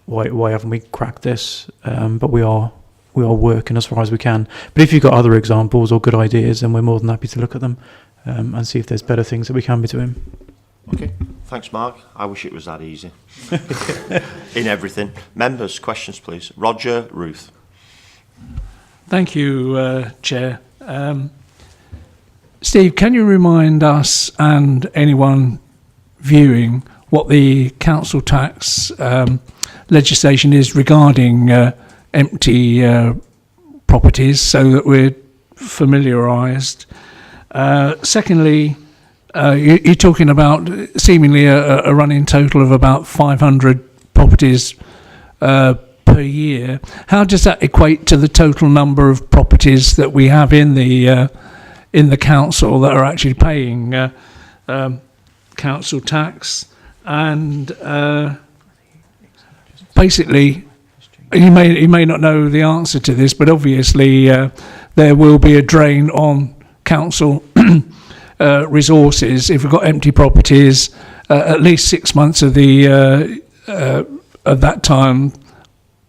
Why haven't we cracked this? But we are working as far as we can. But if you've got other examples or good ideas, then we're more than happy to look at them and see if there's better things that we can be doing. Okay, thanks, Mark. I wish it was that easy in everything. Members, questions, please. Roger, Ruth. Thank you, Chair. Steve, can you remind us and anyone viewing what the council tax legislation is regarding empty properties so that we're familiarised. Secondly, you're talking about seemingly a running total of about 500 properties per year. How does that equate to the total number of properties that we have in the council that are actually paying council tax? And basically, you may not know the answer to this, but obviously there will be a drain on council resources if we've got empty properties. At least 6 months of that time,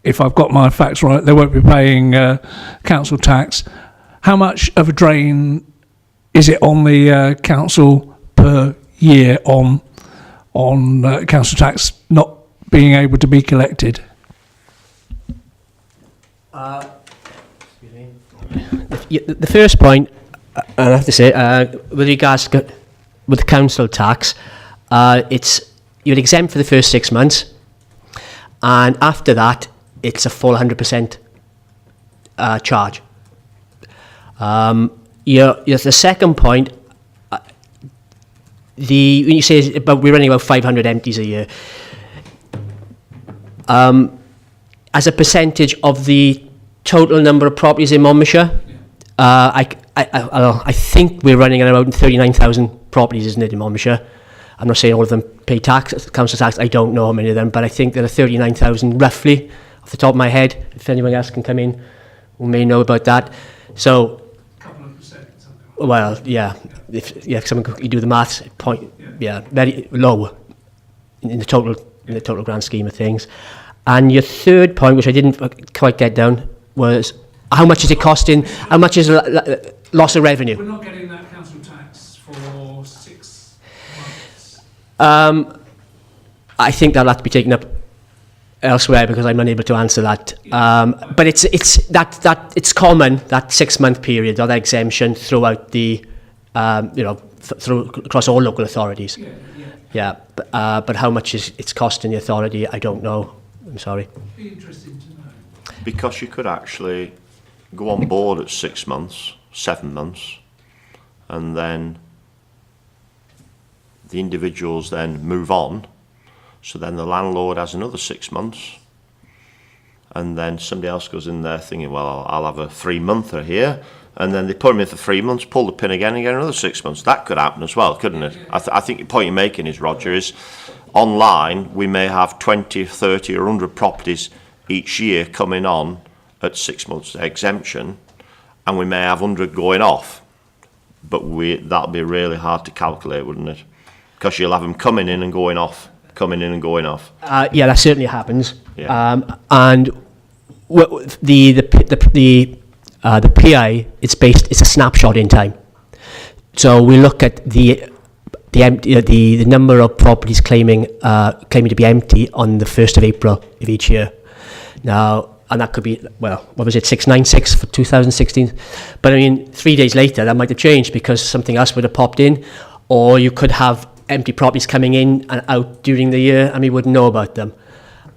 if I've got my facts right, they won't be paying council tax. How much of a drain is it on the council per year on council tax not being able to be collected? The first point, I have to say, with regards to with the council tax, you're exempt for the first 6 months, and after that, it's a full 100% charge. The second point, when you say about we're running about 500 empties a year, as a percentage of the total number of properties in Monmouthshire, I think we're running at about 39,000 properties, isn't it, in Monmouthshire? I'm not saying all of them pay tax, council tax. I don't know how many of them, but I think there are 39,000 roughly, off the top of my head. If anyone else can come in who may know about that. So, couple of percent. Well, yeah. If someone you do the maths, very low in the total grand scheme of things. And your third point, which I didn't quite get down, was how much is it costing? How much is loss of revenue? We're not getting that council tax for 6 months. I think that'll have to be taken up elsewhere because I'm unable to answer that. But it's common, that 6 month period or that exemption throughout the across all local authorities. But how much it's costing the authority, I don't know. I'm sorry. Be interesting to know. Because you could actually go on board at 6 months, 7 months, and then the individuals then move on. So then the landlord has another 6 months, and then somebody else goes in there thinking, well, I'll have a 3-monther here, and then they put them in for 3 months, pull the pin again and get another 6 months. That could happen as well, couldn't it? I think the point you're making is, Roger, is online we may have 20, 30 or 100 properties each year coming on at 6 months exemption, and we may have 100 going off, but that'll be really hard to calculate, wouldn't it? Because you'll have them coming in and going off. Yeah, that certainly happens. Yeah. And the PI, it's a snapshot in time. So we look at the number of properties claiming to be empty on the 1st of April of each year. Now, and that could be, well, what was it, 696 for 2016? But I mean, 3 days later, that might have changed because something else would have popped in, or you could have empty properties coming in and out during the year and we wouldn't know about them.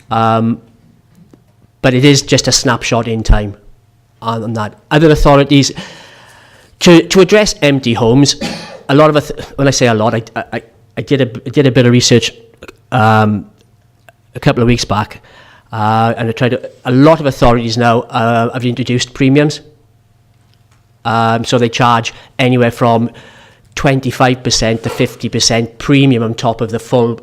But it is just a snapshot in time on that. Other authorities, to address empty homes, a lot of when I say a lot, I did a bit of research a couple of weeks back, and a lot of authorities now have introduced premiums. So they charge anywhere from 25% to 50% premium on top of the full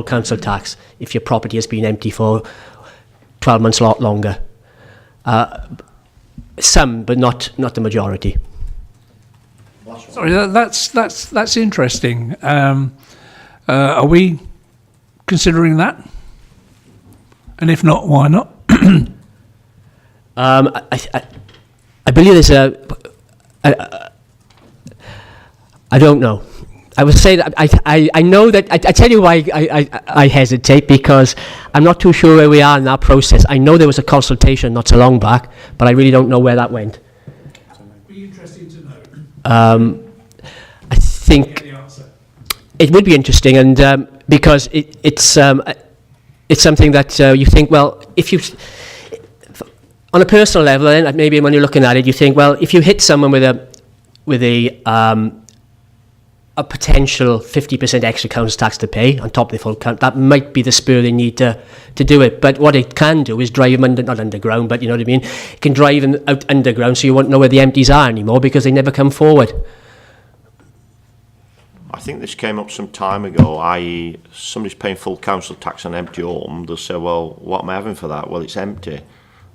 council tax if your property has been empty for 12 months longer. Some, but not the majority. Sorry, that's interesting. Are we considering that? And if not, why not? I believe there's I don't know. I would say that I know that I tell you why I hesitate, because I'm not too sure where we are in that process. I know there was a consultation not so long back, but I really don't know where that went. Be interesting to know. I think it would be interesting, and because it's something that you think, well, if you on a personal level, then maybe when you're looking at it, you think, well, if you hit someone with a potential 50% extra council tax to pay on top of the full count, that might be the spur they need to do it. But what it can do is drive them not underground, but you know what I mean? It can drive them out underground so you won't know where the empties are anymore because they never come forward. I think this came up some time ago, i.e. somebody's paying full council tax on an empty home, they'll say, well, what am I having for that? Well, it's empty.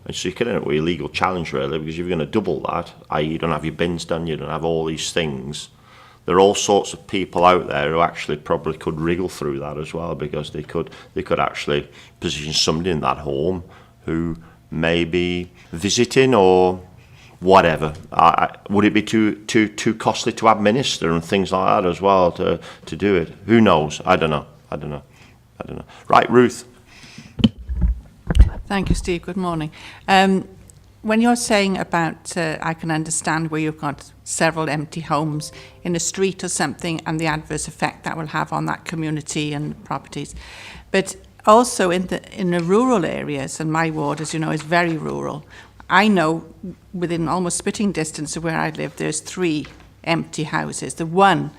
And so you can end up with a legal challenge, really, because if you're going to double that, i.e. you don't have your bins done, you don't have all these things, there are all sorts of people out there who actually probably could wriggle through that as well, because they could actually position somebody in that home who may be visiting or whatever. Would it be too costly to administer and things like that as well to do it? Who knows? I don't know. Right, Ruth. Thank you, Steve. Good morning. When you're saying about, I can understand where you've got several empty homes in a street or something and the adverse effect that will have on that community and properties. But also in the rural areas, and my ward, as you know, is very rural. I know within almost spitting distance of where I live, there's 3 empty houses. The one,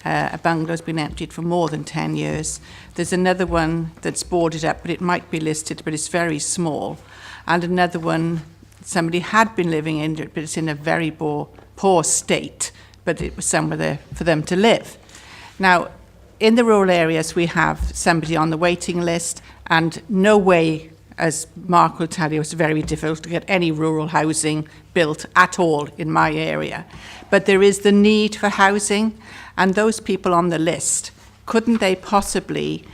a bungalow's been emptied for more than 10 years. There's another one that's boarded up, but it might be listed, but it's very small. And another one, somebody had been living in it, but it's in a very poor state, but it was somewhere there for them to live. Now, in the rural areas, we have somebody on the waiting list, and no way, as Mark will tell you, it's very difficult to get any rural housing built at all in my area. But there is the need for housing, and those people on the list, couldn't they possibly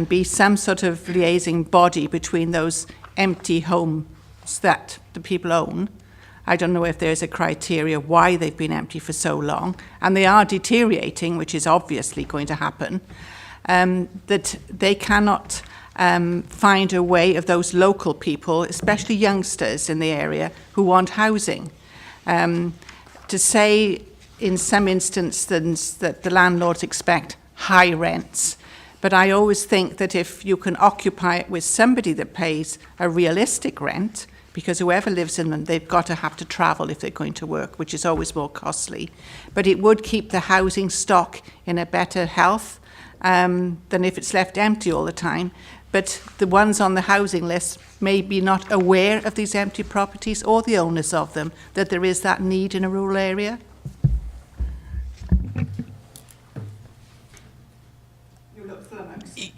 be some sort of liaising body between those empty homes that the people own? I don't know if there's a criteria why they've been empty for so long, and they are deteriorating, which is obviously going to happen, that they cannot find a way of those local people, especially youngsters in the area, who want housing. To say in some instances that the landlords expect high rents, but I always think that if you can occupy it with somebody that pays a realistic rent, because whoever lives in them, they've got to have to travel if they're going to work, which is always more costly. But it would keep the housing stock in a better health than if it's left empty all the time. But the ones on the housing list may be not aware of these empty properties or the owners of them, that there is that need in a rural area.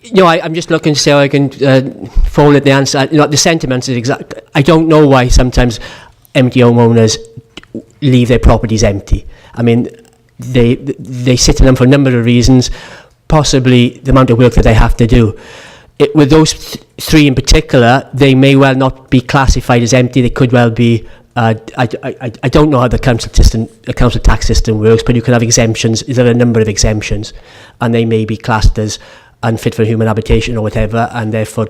You know, I'm just looking to see how I can formulate the answer. You know, the sentiment is exact. I don't know why sometimes empty homeowners leave their properties empty. I mean, they sit in them for a number of reasons, possibly the amount of work that they have to do. With those 3 in particular, they may well not be classified as empty. They could well be. I don't know how the council tax system works, but you can have exemptions. There are a number of exemptions, and they may be classed as unfit for human habitation or whatever, and therefore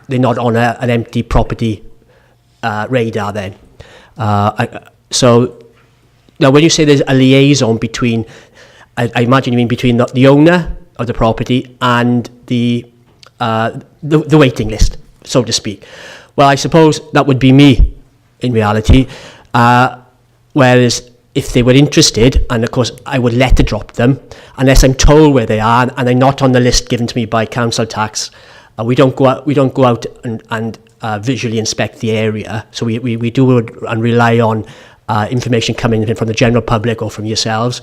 they're not on an empty property radar then. So now when you say there's a liaison between, I imagine you mean between the owner of the property and the waiting list, so to speak. Well, I suppose that would be me in reality, whereas if they were interested, and of course I would letter drop them, unless I'm told where they are and they're not on the list given to me by council tax. We don't go out and visually inspect the area. So we do and rely on information coming in from the general public or from yourselves.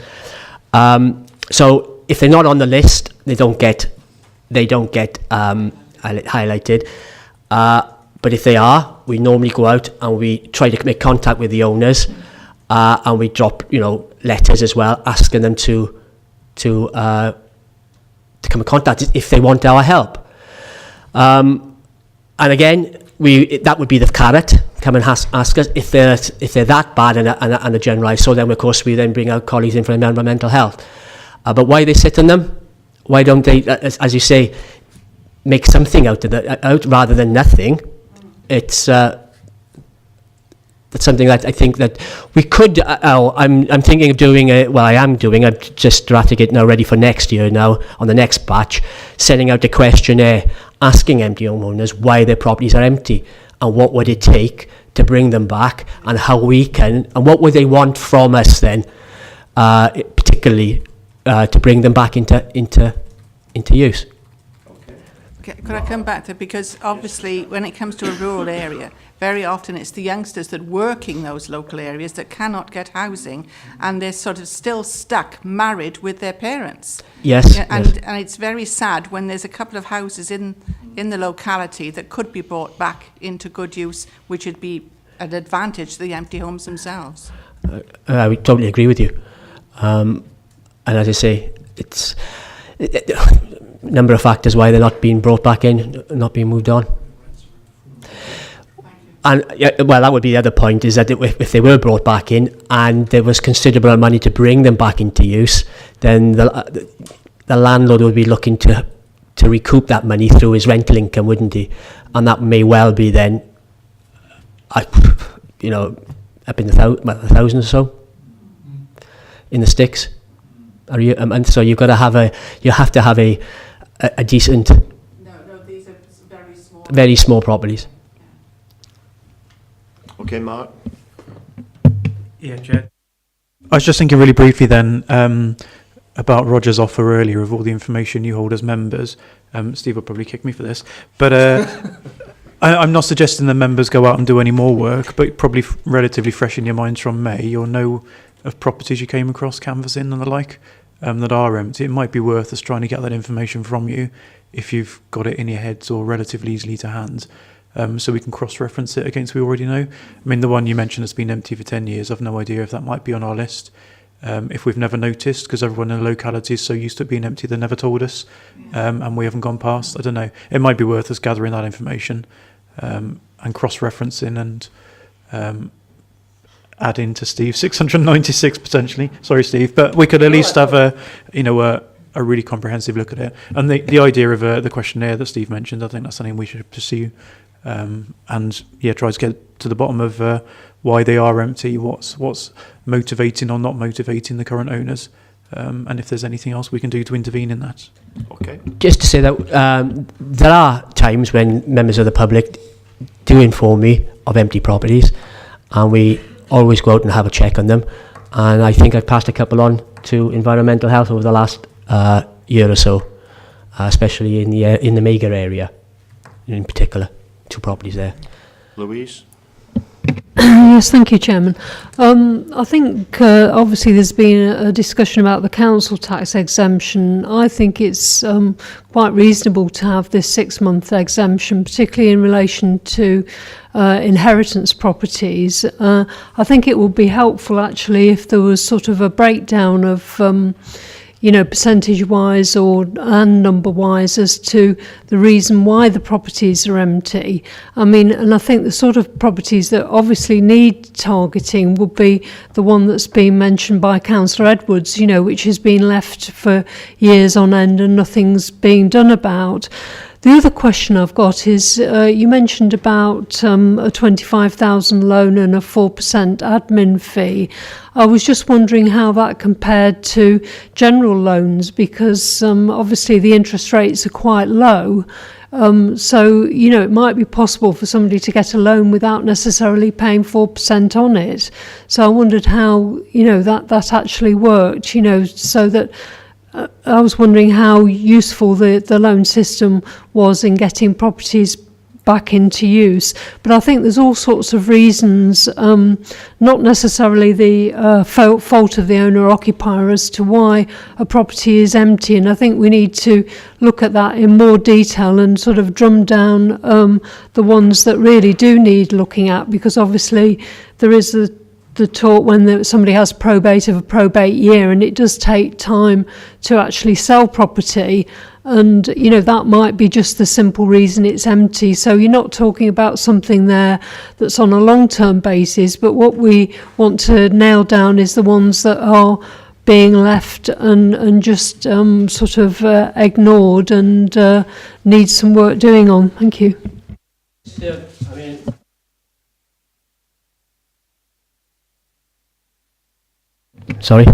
So if they're not on the list, they don't get highlighted. But if they are, we normally go out and we try to make contact with the owners. And we drop, letters as well, asking them to come in contact if they want our help. And again, that would be the carrot. Come and ask us if they're that bad and a generalised. So then, of course, we then bring our colleagues in from environmental health. But why they sit on them? Why don't they, as you say, make something out rather than nothing? That's something that I think that we could. I'm thinking of doing. I am doing. I'm just drafting it now, ready for next year. Now on the next batch, sending out a questionnaire asking empty homeowners why their properties are empty and what would it take to bring them back, and how we can, and what would they want from us then, particularly to bring them back into use. Could I come back to, because obviously when it comes to a rural area, very often it's the youngsters that work in those local areas that cannot get housing, and they're sort of still stuck, married with their parents. Yes. Yeah, and, yes. and it's very sad when there's a couple of houses in the locality that could be brought back into good use, which would be an advantage to the empty homes themselves. I would totally agree with you. And as I say, it's number of factors why they're not being brought back in, not being moved on. And well, that would be the other point, is that if they were brought back in and there was considerable money to bring them back into use, then the landlord would be looking to recoup that money through his rental income, wouldn't he? And that may well be then, up in the 1,000 or so in the sticks. And so you have to have a decent. No, these are very small properties. Okay, Mark. Yeah, Jed. I was just thinking really briefly then about Roger's offer earlier of all the information you hold as members. Steve will probably kick me for this, but I'm not suggesting the members go out and do any more work, but probably relatively fresh in your minds from May, you'll know of properties you came across canvassing and the like that are empty. It might be worth us trying to get that information from you if you've got it in your heads or relatively easily to hand. So we can cross-reference it against what we already know. I mean, the one you mentioned has been empty for 10 years. I've no idea if that might be on our list. If we've never noticed, because everyone in the locality is so used to it being empty, they never told us, and we haven't gone past. I don't know. It might be worth us gathering that information and cross-referencing and adding to Steve's 696 potentially. Sorry, Steve, but we could at least have a really comprehensive look at it. And the idea of the questionnaire that Steve mentioned, I think that's something we should pursue. And try to get to the bottom of why they are empty, what's motivating or not motivating the current owners, and if there's anything else we can do to intervene in that. Okay. Just to say that there are times when members of the public do inform me of empty properties, and we always go out and have a check on them. And I think I've passed a couple on to environmental health over the last year or so, especially in the Mager area, in particular. 2 properties there. Louise? Yes, thank you, Chairman. I think obviously there's been a discussion about the council tax exemption. I think it's quite reasonable to have this 6-month exemption, particularly in relation to inheritance properties. I think it would be helpful actually if there was sort of a breakdown of percentage-wise and number-wise as to the reason why the properties are empty. I mean, and I think the sort of properties that obviously need targeting would be the one that's been mentioned by Councillor Edwards, which has been left for years on end and nothing's being done about. The other question I've got is, you mentioned about a 25,000 loan and a 4% admin fee. I was just wondering how that compared to general loans, because obviously the interest rates are quite low. So, it might be possible for somebody to get a loan without necessarily paying 4% on it. So I wondered how, that actually worked, so that I was wondering how useful the loan system was in getting properties back into use. But I think there's all sorts of reasons, not necessarily the fault of the owner-occupier as to why a property is empty. And I think we need to look at that in more detail and sort of drum down the ones that really do need looking at, because obviously there is the talk when somebody has probate of a probate year, and it does take time to actually sell property, and that might be just the simple reason it's empty. So you're not talking about something there that's on a long-term basis, but what we want to nail down is the ones that are being left and just sort of ignored and need some work doing on. Thank you. Sorry.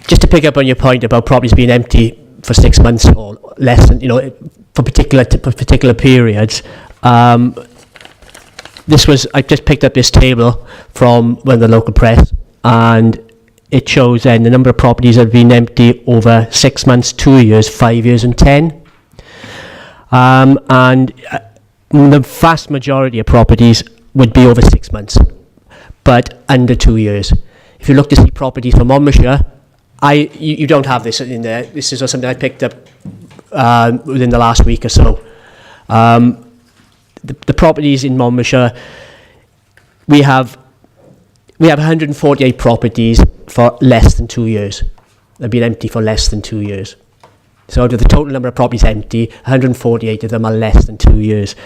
Just to pick up on your point about properties being empty for 6 months or less, and for particular periods, I just picked up this table from one of the local press, and it shows then the number of properties that have been empty over 6 months, 2 years, 5 years, and 10. And the vast majority of properties would be over 6 months, but under 2 years. If you look to see properties from Monmouthshire, you don't have this in there. This is something I picked up within the last week or so. The properties in Monmouthshire, we have 148 properties for less than 2 years. They've been empty for less than 2 years. So out of the total number of properties empty, 148 of them are less than 2 years.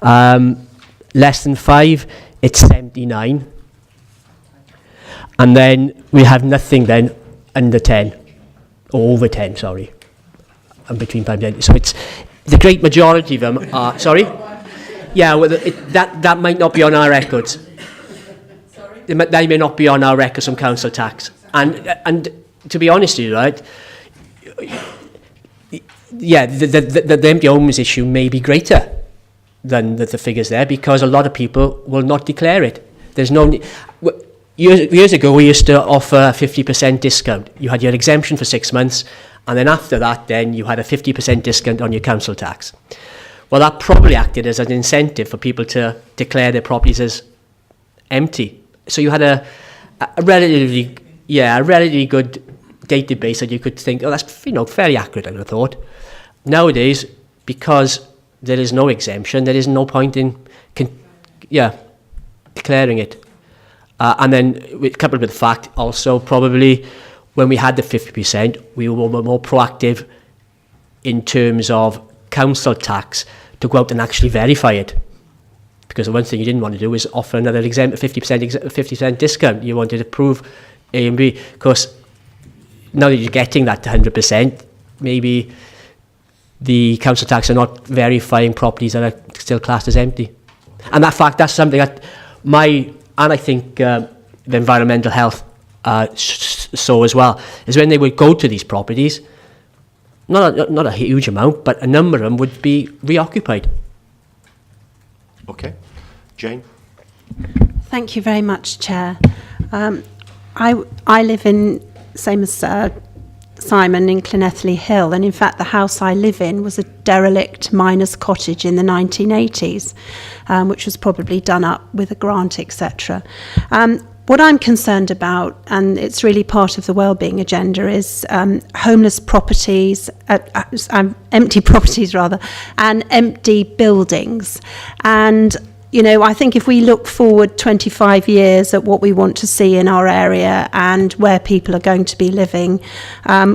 Less than 5, it's 79. And then we have nothing then under 10, or over 10, sorry. And between 5 and 10. So it's, the great majority of them are, sorry? Yeah, well, that might not be on our records. They may not be on our records from council tax. And to be honest with you, right, yeah, the empty homes issue may be greater than the figures there, because a lot of people will not declare it. There's no need. Years ago, we used to offer a 50% discount. You had your exemption for 6 months, and then after that, then you had a 50% discount on your council tax. Well, that probably acted as an incentive for people to declare their properties as empty. So you had a relatively good database that you could think, oh, that's fairly accurate, I would have thought. Nowadays, because there is no exemption, there is no point in declaring it. And then coupled with the fact also probably when we had the 50%, we were more proactive in terms of council tax to go out and actually verify it. Because the one thing you didn't want to do is offer another 50% discount. You wanted to prove A and B. Because now that you're getting that to 100%, maybe the council tax are not verifying properties that are still classed as empty. And that's something that and I think the environmental health saw as well, is when they would go to these properties, not a huge amount, but a number of them would be reoccupied. Okay. Jane? Thank you very much, Chair. I live in, same as Simon, in Llanelli Hill, and in fact the house I live in was a derelict miner's cottage in the 1980s, which was probably done up with a grant, etc. What I'm concerned about, and it's really part of the wellbeing agenda, is homeless properties, empty properties rather, and empty buildings. And I think if we look forward 25 years at what we want to see in our area and where people are going to be living,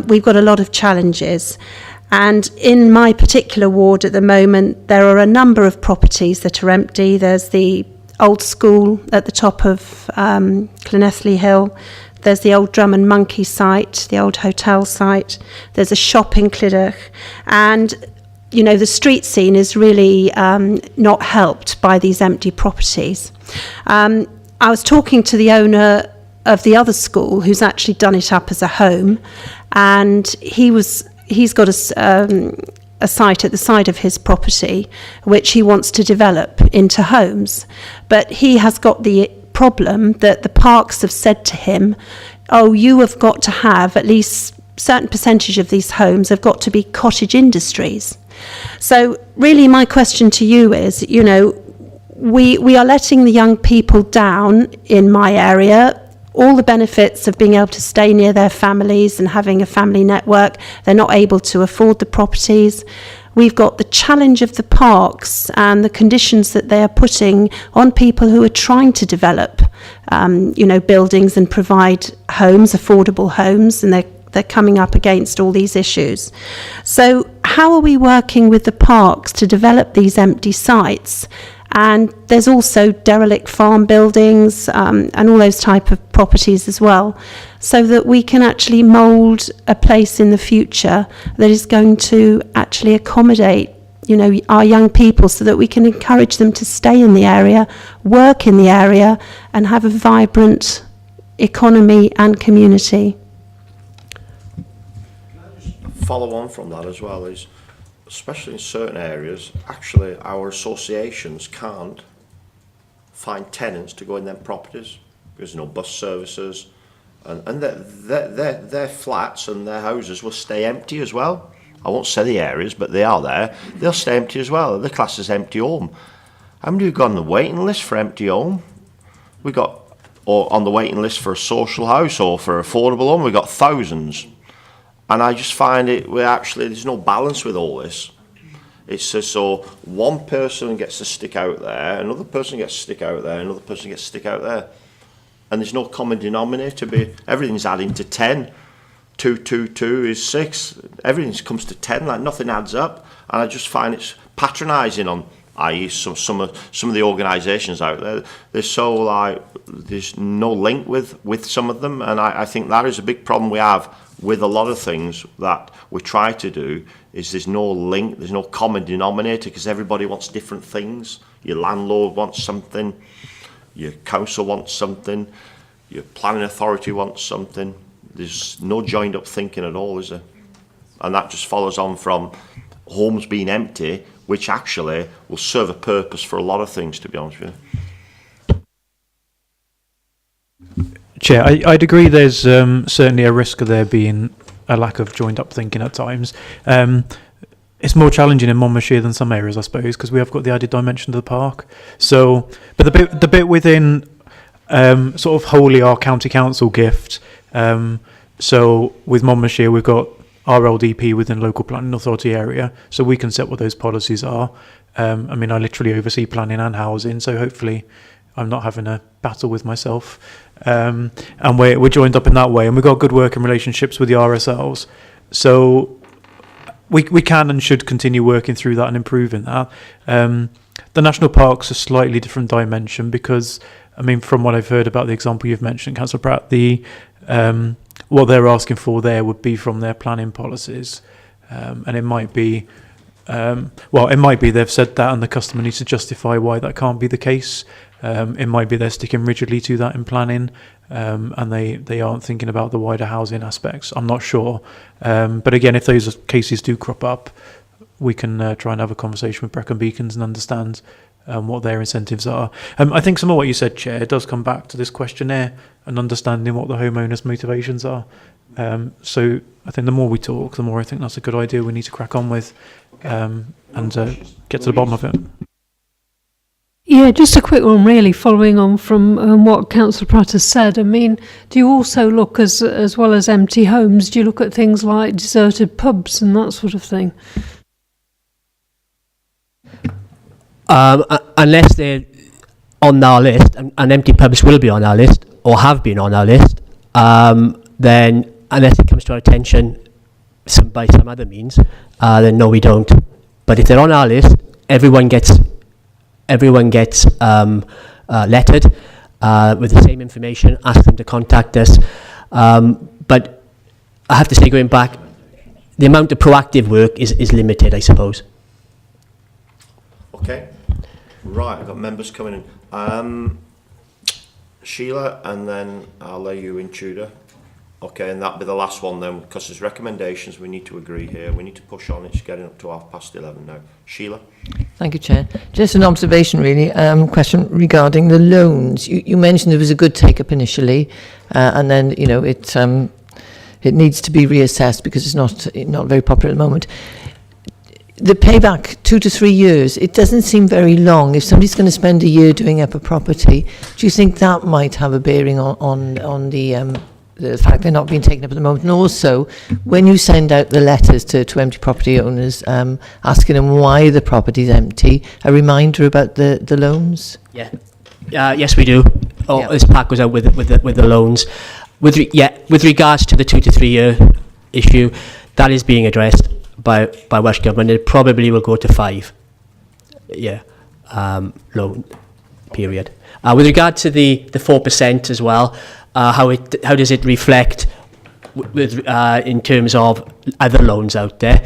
we've got a lot of challenges. And in my particular ward at the moment, there are a number of properties that are empty. There's the old school at the top of Llanelli Hill. There's the old Drum and Monkey site, the old hotel site. There's a shop in Clydach. And the street scene is really not helped by these empty properties. I was talking to the owner of the other school, who's actually done it up as a home, and he's got a site at the side of his property which he wants to develop into homes. But he has got the problem that the parks have said to him, oh, you have got to have at least a certain percentage of these homes have got to be cottage industries. So really my question to you is, we are letting the young people down in my area. All the benefits of being able to stay near their families and having a family network, they're not able to afford the properties. We've got the challenge of the parks and the conditions that they are putting on people who are trying to develop, buildings and provide homes, affordable homes, and they're coming up against all these issues. So how are we working with the parks to develop these empty sites? And there's also derelict farm buildings and all those type of properties as well, so that we can actually mould a place in the future that is going to actually accommodate our young people, so that we can encourage them to stay in the area, work in the area, and have a vibrant economy and community. Follow on from that as well is, especially in certain areas, actually our associations can't find tenants to go in them properties because no bus services, and their flats and their houses will stay empty as well. I won't say the areas, but they are there. They'll stay empty as well. The class is empty home. How many have got on the waiting list for empty home? We got, or on the waiting list for a social house or for affordable home, we've got thousands. And I just find there's no balance with all this. It's just so one person gets to stick out there, another person gets to stick out there, another person gets to stick out there. And there's no common denominator. Everything's adding to 10. 2, 2, 2 is 6. Everything comes to 10, like nothing adds up. And I just find it's patronising on, i.e. some of the organisations out there. They're so like, there's no link with some of them. And I think that is a big problem we have with a lot of things that we try to do, is there's no link, there's no common denominator, because everybody wants different things. Your landlord wants something, your council wants something, your planning authority wants something. There's no joined up thinking at all, is there? And that just follows on from homes being empty, which actually will serve a purpose for a lot of things, to be honest with you. Chair, I'd agree there's certainly a risk of there being a lack of joined-up thinking at times. It's more challenging in Monmouthshire than some areas, I suppose, because we have got the added dimension of the park. So, but the bit within sort of wholly our county council gift. So with Monmouthshire, we've got our LDP within local planning authority area, so we can set what those policies are. I mean, I literally oversee planning and housing, so hopefully I'm not having a battle with myself. And we're joined up in that way, and we've got good working relationships with the RSLs. So we can and should continue working through that and improving that. The national park's a slightly different dimension because, I mean, from what I've heard about the example you've mentioned, Councillor Pratt, what they're asking for there would be from their planning policies. And it might be, it might be they've said that and the customer needs to justify why that can't be the case. It might be they're sticking rigidly to that in planning, and they aren't thinking about the wider housing aspects. I'm not sure. But again, if those cases do crop up, we can try and have a conversation with Brecon Beacons and understand what their incentives are. I think some of what you said, Chair, does come back to this questionnaire and understanding what the homeowners' motivations are. So I think the more we talk, the more I think that's a good idea we need to crack on with and get to the bottom of it. Yeah, just a quick one really, following on from what Councillor Pratt has said. I mean, do you also look, as well as empty homes, do you look at things like deserted pubs and that sort of thing? Unless they're on our list, and empty pubs will be on our list, or have been on our list, then unless it comes to our attention by some other means, then no, we don't. But if they're on our list, everyone gets lettered with the same information, ask them to contact us. But I have to say, going back, the amount of proactive work is limited, I suppose. Okay. Right, I've got members coming in. Sheila, and then I'll lay you in, Tudor. Okay, and that'll be the last one then, because there's recommendations we need to agree here. We need to push on. It's getting up to 11:30 now. Sheila? Thank you, Chair. Just an observation, really. Question regarding the loans. You mentioned there was a good take-up initially, and then, you know, it needs to be reassessed because it's not very popular at the moment. The payback, 2 to 3 years, it doesn't seem very long. If somebody's going to spend a year doing up a property, do you think that might have a bearing on the fact they're not being taken up at the moment? And also, when you send out the letters to empty property owners, asking them why the property's empty, a reminder about the loans? Yeah. Yes, we do. This pack goes out with the loans. With regards to the 2 to 3 year issue, that is being addressed by Welsh Government. It probably will go to 5 year loan period. With regard to the 4% as well, how does it reflect with in terms of other loans out there?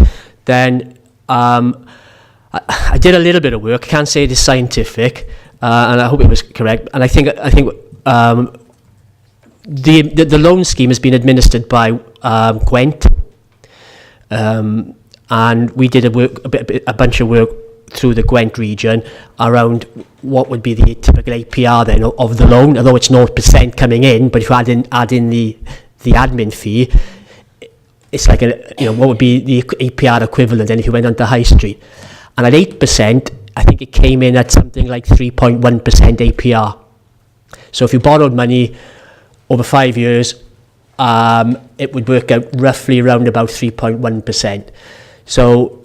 Then I did a little bit of work. I can't say it is scientific, and I hope it was correct. And I think the loan scheme has been administered by Gwent, and we did a bunch of work through the Gwent region around what would be the typical APR then of the loan, although it's 0% coming in, but if you add in the admin fee, it's like what would be the APR equivalent then if you went onto High Street. And at 8%, I think it came in at something like 3.1% APR. So if you borrowed money over 5 years, it would work out roughly around about 3.1%. So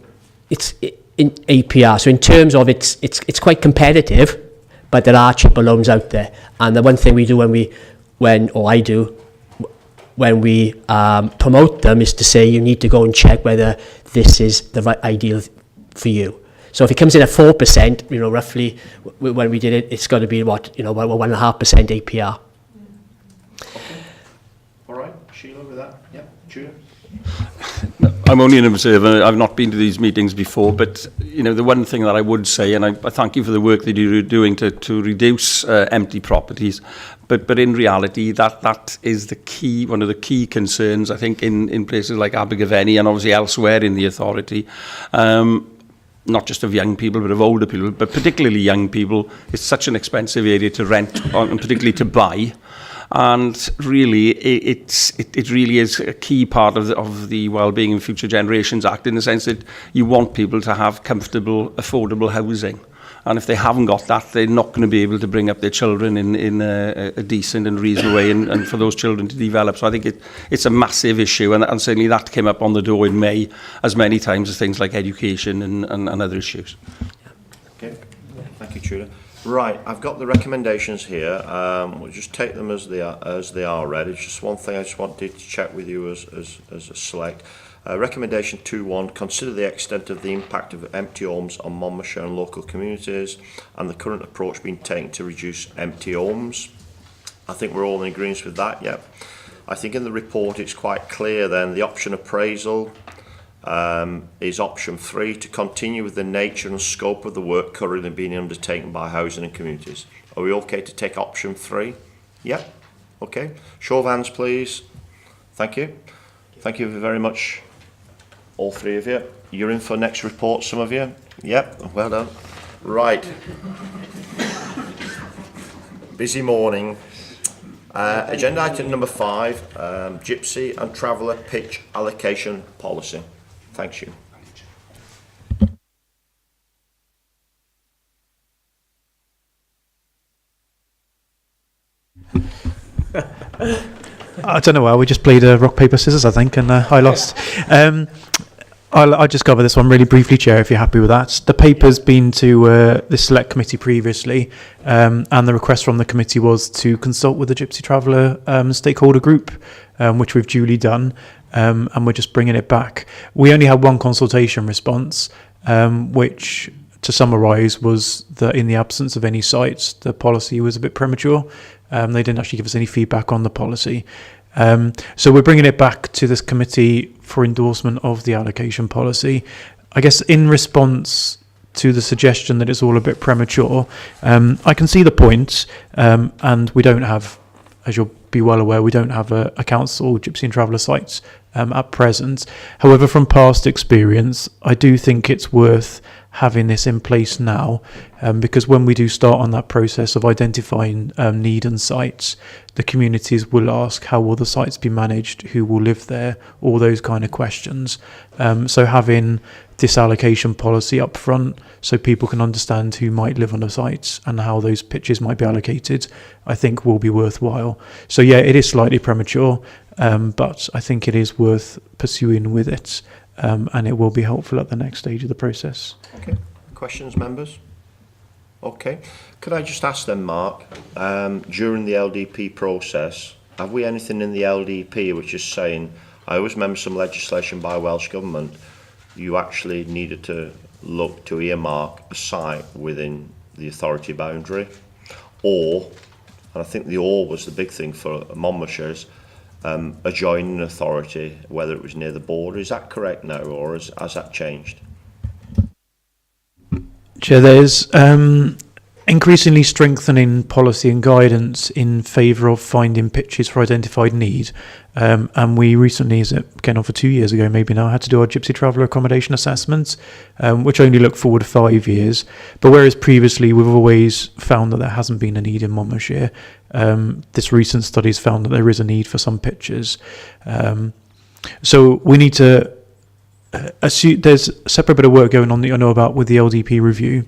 it's in APR. So in terms of it's quite competitive, but there are cheaper loans out there. And the one thing we do when we promote them is to say you need to go and check whether this is the right ideal for you. So if it comes in at 4%, roughly when we did it, it's got to be 1.5% APR. All right, Sheila, with that? Yep, Julia. I'm only an observer. I've not been to these meetings before, but the one thing that I would say, and I thank you for the work that you're doing to reduce empty properties, but in reality, that is one of the key concerns, I think, in places like Abergavenny and obviously elsewhere in the authority. Not just of young people, but of older people, but particularly young people. It's such an expensive area to rent, and particularly to buy. And really, it really is a key part of the Wellbeing and Future Generations Act, in the sense that you want people to have comfortable, affordable housing. And if they haven't got that, they're not going to be able to bring up their children in a decent and reasonable way, and for those children to develop. So I think it's a massive issue, and certainly that came up on the door in May as many times as things like education and other issues. Okay, thank you, Tudor. Right, I've got the recommendations here. We'll just take them as they are read. It's just one thing I just wanted to check with you as a select. Recommendation 2.1, consider the extent of the impact of empty homes on Monmouthshire and local communities and the current approach being taken to reduce empty homes. I think we're all in agreement with that, yeah. I think in the report it's quite clear then the option appraisal is option 3, to continue with the nature and scope of the work currently being undertaken by housing and communities. Are we okay to take option 3? Yeah, okay. Show of hands, please. Thank you. Thank you very much, all 3 of you. You're in for next report, some of you. Yep, well done. Right. Busy morning. Agenda item number 5, Gypsy and Traveller Pitch Allocation Policy. Thanks you. I don't know why, we just played rock, paper, scissors, I think, and I lost. I'll just cover this one really briefly, Chair, if you're happy with that. The paper's been to the Select Committee previously, and the request from the committee was to consult with the Gypsy Traveller stakeholder group, which we've duly done, and we're just bringing it back. We only had one consultation response, which, to summarise, was that in the absence of any sites, the policy was a bit premature. They didn't actually give us any feedback on the policy. So we're bringing it back to this committee for endorsement of the allocation policy. I guess in response to the suggestion that it's all a bit premature, I can see the point, and we don't have, as you'll be well aware, we don't have a council Gypsy and Traveller sites at present. However, from past experience, I do think it's worth having this in place now, because when we do start on that process of identifying need and sites, the communities will ask how will the sites be managed, who will live there, all those kind of questions. So having this allocation policy up front so people can understand who might live on the sites and how those pitches might be allocated, I think will be worthwhile. So yeah, it is slightly premature, but I think it is worth pursuing with it. And it will be helpful at the next stage of the process. Okay. Questions, members? Okay. Could I just ask them, Mark, during the LDP process, have we anything in the LDP which is saying, I always remember some legislation by Welsh Government, you actually needed to look to earmark a site within the authority boundary, or, and I think the or was the big thing for Monmouthshire's, adjoining authority, whether it was near the border. Is that correct now, or has that changed? Chair, there's increasingly strengthening policy and guidance in favour of finding pitches for identified need. And we recently, again over 2 years ago maybe now, had to do our Gypsy Traveller accommodation assessments, which only look forward 5 years. But whereas previously we've always found that there hasn't been a need in Monmouthshire, this recent study has found that there is a need for some pitches. So we need to assume there's a separate bit of work going on that I know about with the LDP review.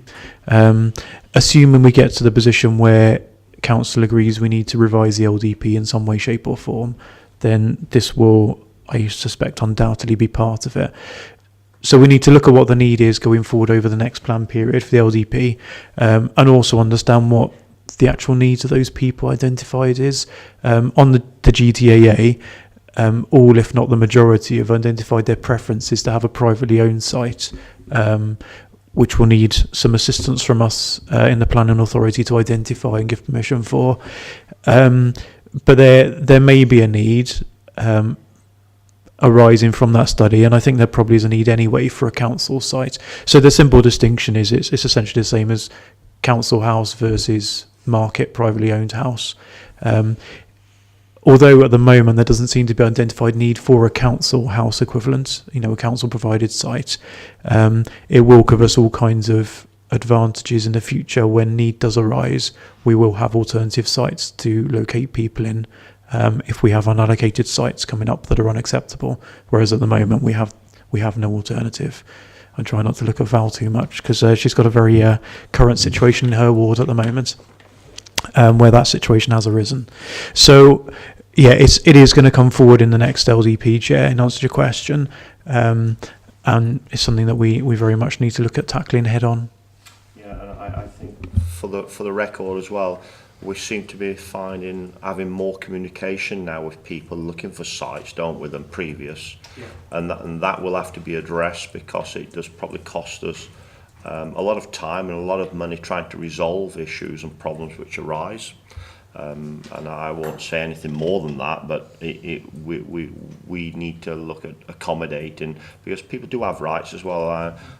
Assuming we get to the position where council agrees we need to revise the LDP in some way, shape or form, then this will, I suspect, undoubtedly be part of it. So we need to look at what the need is going forward over the next plan period for the LDP, and also understand what the actual needs of those people identified is. On the GTAA, all, if not the majority, have identified their preferences to have a privately owned site, which will need some assistance from us in the planning authority to identify and give permission for. But there may be a need arising from that study, and I think there probably is a need anyway for a council site. So the simple distinction is it's essentially the same as council house versus market privately owned house. Although at the moment there doesn't seem to be identified need for a council house equivalent, a council provided site, it will give us all kinds of advantages in the future. When need does arise, we will have alternative sites to locate people in, if we have unallocated sites coming up that are unacceptable. Whereas at the moment we have no alternative. I try not to look at Val too much because she's got a very current situation in her ward at the moment. Where that situation has arisen. So, yeah, it is going to come forward in the next LDP, Chair, in answer to your question, and it's something that we very much need to look at tackling head on. Yeah, and I think for the record as well, we seem to be having more communication now with people looking for sites, don't we, than previous, and that will have to be addressed because it does probably cost us a lot of time and a lot of money trying to resolve issues and problems which arise. And I won't say anything more than that, but we need to look at accommodating, because people do have rights as well.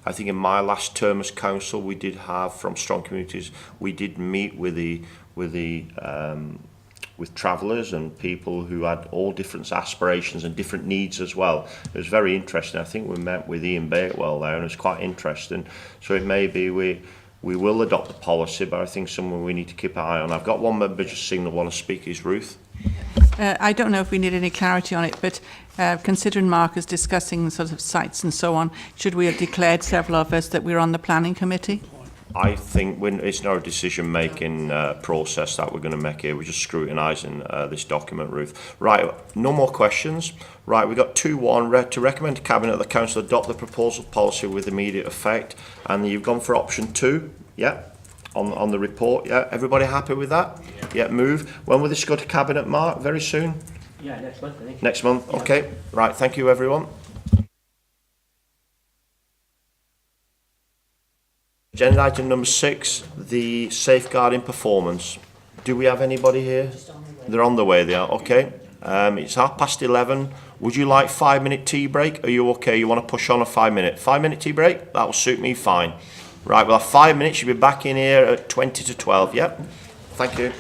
I think in my last term as council, we did have, from Strong Communities, we did meet with travellers and people who had all different aspirations and different needs as well. It was very interesting. I think we met with Ian Bakewell there, and it was quite interesting. So it may be we will adopt the policy, but I think something we need to keep an eye on. I've got one member just signal want to speak, is Ruth. I don't know if we need any clarity on it, but considering Mark is discussing sort of sites and so on, should we have declared, several of us, that we're on the planning committee? I think it's not a decision-making process that we're going to make here. We're just scrutinising this document, Ruth. Right, no more questions. Right, we've got 2.1, to recommend to Cabinet that the Council adopt the proposal policy with immediate effect. And you've gone for option 2, yeah, on the report, yeah. Everybody happy with that? Yeah, move. When will this go to Cabinet, Mark? Very soon? Yeah, next month, I think. Next month, okay. Right, thank you, everyone. Agenda item number 6, the safeguarding performance. Do we have anybody here? They're on the way, they are, okay. It's 11:30. Would you like 5-minute tea break? Are you okay? You want to push on a 5-minute? 5-minute tea break? That will suit me fine. Right, we'll have 5 minutes. You'll be back in here at 20 to 12, yep. Thank you.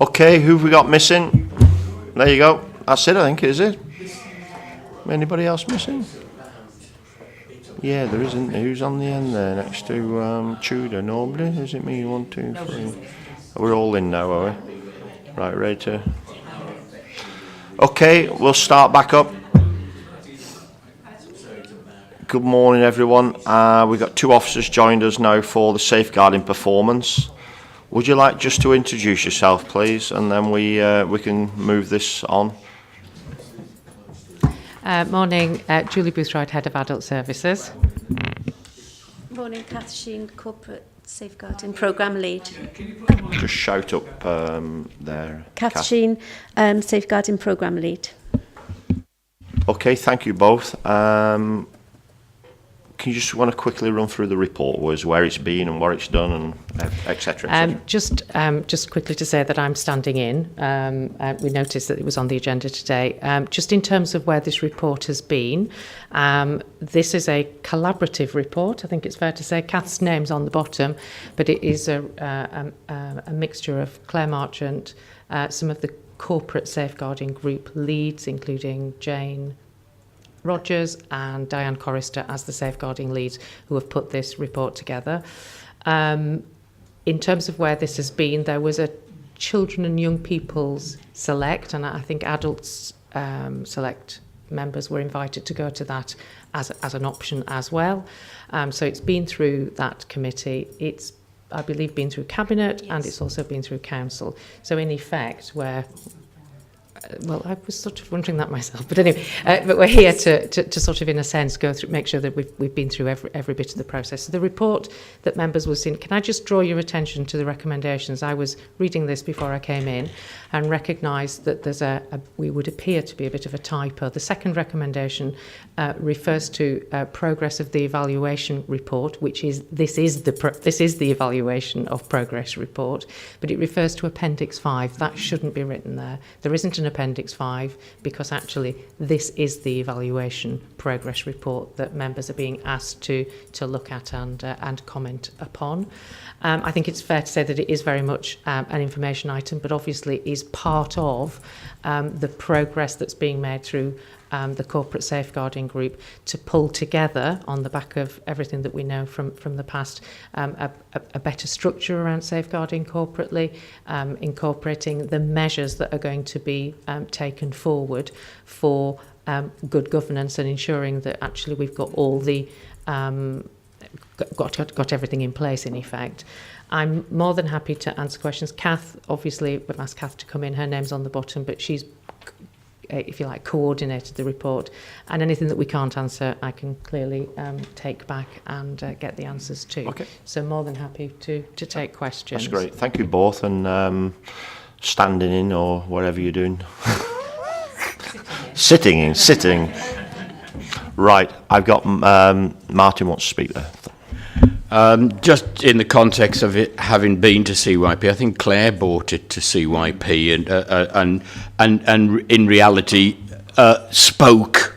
Okay, who have we got missing? There you go. That's it, I think, is it? Anybody else missing? Yeah, there isn't. Who's on the end there next to Tudor? Nobody? Is it me? 1, 2, 3. We're all in now, are we? Right, ready to... Okay, we'll start back up. Good morning, everyone. We've got 2 officers joined us now for the safeguarding performance. Would you like just to introduce yourself, please, and then we can move this on? Morning, Julie Boothroyd, Head of Adult Services. Morning, Kath Sheen, Corporate Safeguarding Programme Lead. Just shout up there. Kath Sheen, Safeguarding Programme Lead. Okay, thank you both. Can you just want to quickly run through the report, where it's been and what it's done, and etc. Just quickly to say that I'm standing in. We noticed that it was on the agenda today. Just in terms of where this report has been, this is a collaborative report. I think it's fair to say Kath's name's on the bottom, but it is a mixture of Claire Marchant, some of the corporate safeguarding group leads, including Jane Rogers and Diane Chorister as the safeguarding leads, who have put this report together. In terms of where this has been, there was a children and young people's select, and I think adults select members were invited to go to that as an option as well. So it's been through that committee. It's, I believe, been through Cabinet, yes, and it's also been through Council. So in effect, where well, I was sort of wondering that myself, but anyway, but we're here to sort of, in a sense, go through, make sure that we've been through every bit of the process. So the report that members will see, can I just draw your attention to the recommendations? I was reading this before I came in and recognised that there's we would appear to be a bit of a typo. The second recommendation refers to progress of the evaluation report, which is this is the evaluation of progress report, but it refers to Appendix 5. That shouldn't be written there. There isn't an Appendix 5 because actually this is the evaluation progress report that members are being asked to look at and comment upon. I think it's fair to say that it is very much an information item, but obviously is part of the progress that's being made through the corporate safeguarding group to pull together, on the back of everything that we know from the past, a better structure around safeguarding corporately, incorporating the measures that are going to be taken forward for good governance and ensuring that actually we've got all the got everything in place, in effect. I'm more than happy to answer questions. Kath, obviously, we've asked Kath to come in. Her name's on the bottom, but she's, if you like, coordinated the report. And anything that we can't answer, I can clearly take back and get the answers to. Okay. So more than happy to take questions. That's great. Thank you both. And standing in or whatever you're doing. Sitting. Right. I've got Martin wants to speak there. Just in the context of it having been to CYP, I think Claire brought it to CYP and in reality spoke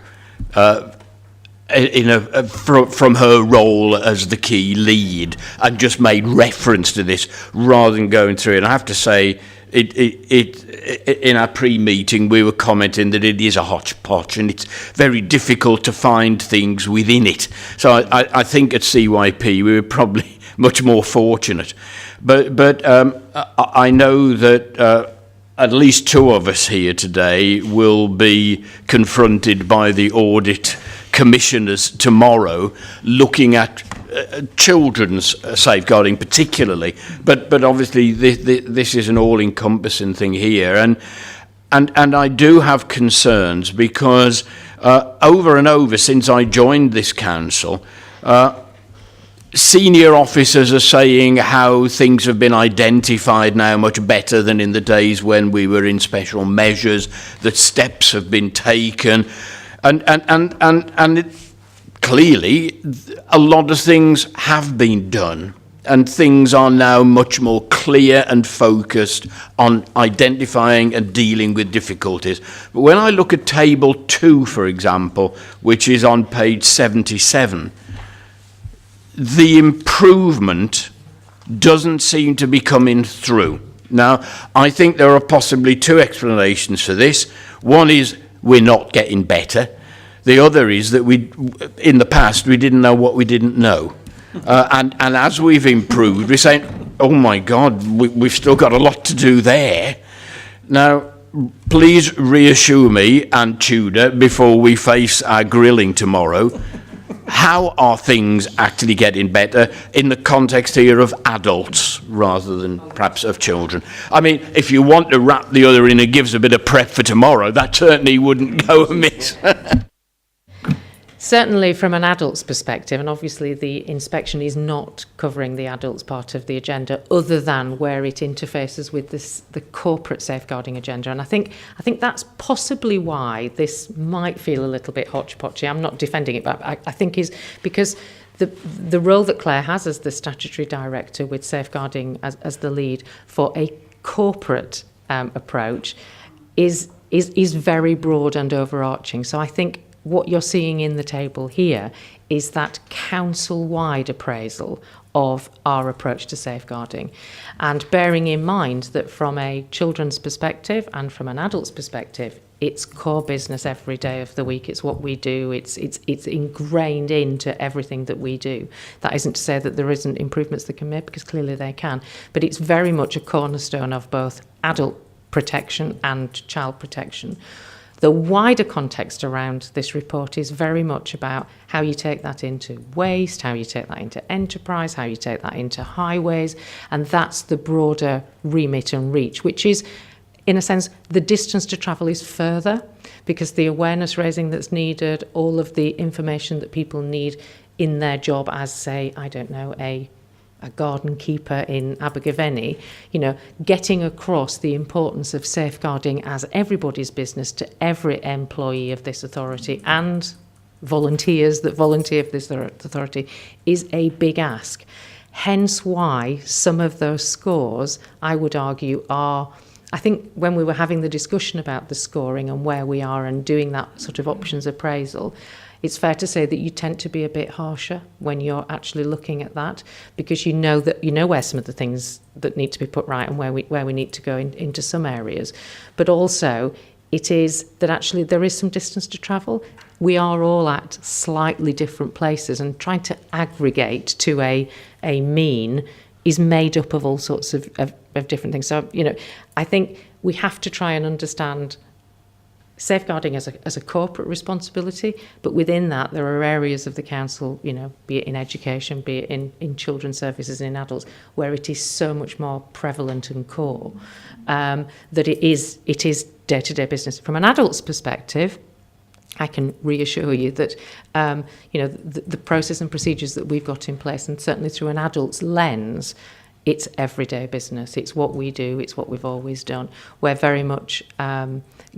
from her role as the key lead and just made reference to this rather than going through it. And I have to say, in our pre-meeting, we were commenting that it is a hodgepodge and it's very difficult to find things within it. So I think at CYP we were probably much more fortunate. But I know that at least 2 of us here today will be confronted by the audit commissioners tomorrow looking at children's safeguarding particularly, but obviously this is an all-encompassing thing here, and I do have concerns because over and over since I joined this council, senior officers are saying how things have been identified now much better than in the days when we were in special measures, that steps have been taken, and clearly a lot of things have been done and things are now much more clear and focused on identifying and dealing with difficulties. But when I look at table 2, for example, which is on page 77, the improvement doesn't seem to be coming through. Now, I think there are possibly two explanations for this. One is we're not getting better. The other is that in the past, we didn't know what we didn't know. And as we've improved, we're saying, oh my God, we've still got a lot to do there. Now, please reassure me and Tudor before we face our grilling tomorrow. How are things actually getting better in the context here of adults rather than perhaps of children? I mean, if you want to wrap the other in and gives a bit of prep for tomorrow, that certainly wouldn't go amiss. Certainly from an adult's perspective, and obviously the inspection is not covering the adults part of the agenda other than where it interfaces with the corporate safeguarding agenda. And I think that's possibly why this might feel a little bit hodgepodgey. I'm not defending it, but I think is because the role that Claire has as the statutory director with safeguarding as the lead for a corporate approach is very broad and overarching. So I think what you're seeing in the table here is that council-wide appraisal of our approach to safeguarding, and bearing in mind that from a children's perspective and from an adult's perspective, it's core business every day of the week. It's what we do. It's ingrained into everything that we do. That isn't to say that there isn't improvements that can be made, because clearly they can, but it's very much a cornerstone of both adult protection and child protection. The wider context around this report is very much about how you take that into waste, how you take that into enterprise, how you take that into highways, and that's the broader remit and reach, which is, in a sense, the distance to travel is further, because the awareness raising that's needed, all of the information that people need in their job as, say, I don't know, a garden keeper in Abergavenny, getting across the importance of safeguarding as everybody's business to every employee of this authority and volunteers that volunteer for this authority is a big ask. Hence why some of those scores, I would argue, are, I think when we were having the discussion about the scoring and where we are and doing that sort of options appraisal, it's fair to say that you tend to be a bit harsher when you're actually looking at that, because you know where some of the things that need to be put right and where we need to go into some areas. But also, it is that actually there is some distance to travel. We are all at slightly different places, and trying to aggregate to a mean is made up of all sorts of different things. So, I think we have to try and understand safeguarding as a corporate responsibility, but within that there are areas of the council, be it in education, be it in children's services and in adults, where it is so much more prevalent and core, that it is day-to-day business. From an adult's perspective, I can reassure you that the process and procedures that we've got in place, and certainly through an adult's lens, it's everyday business. It's what we do. It's what we've always done. We're very much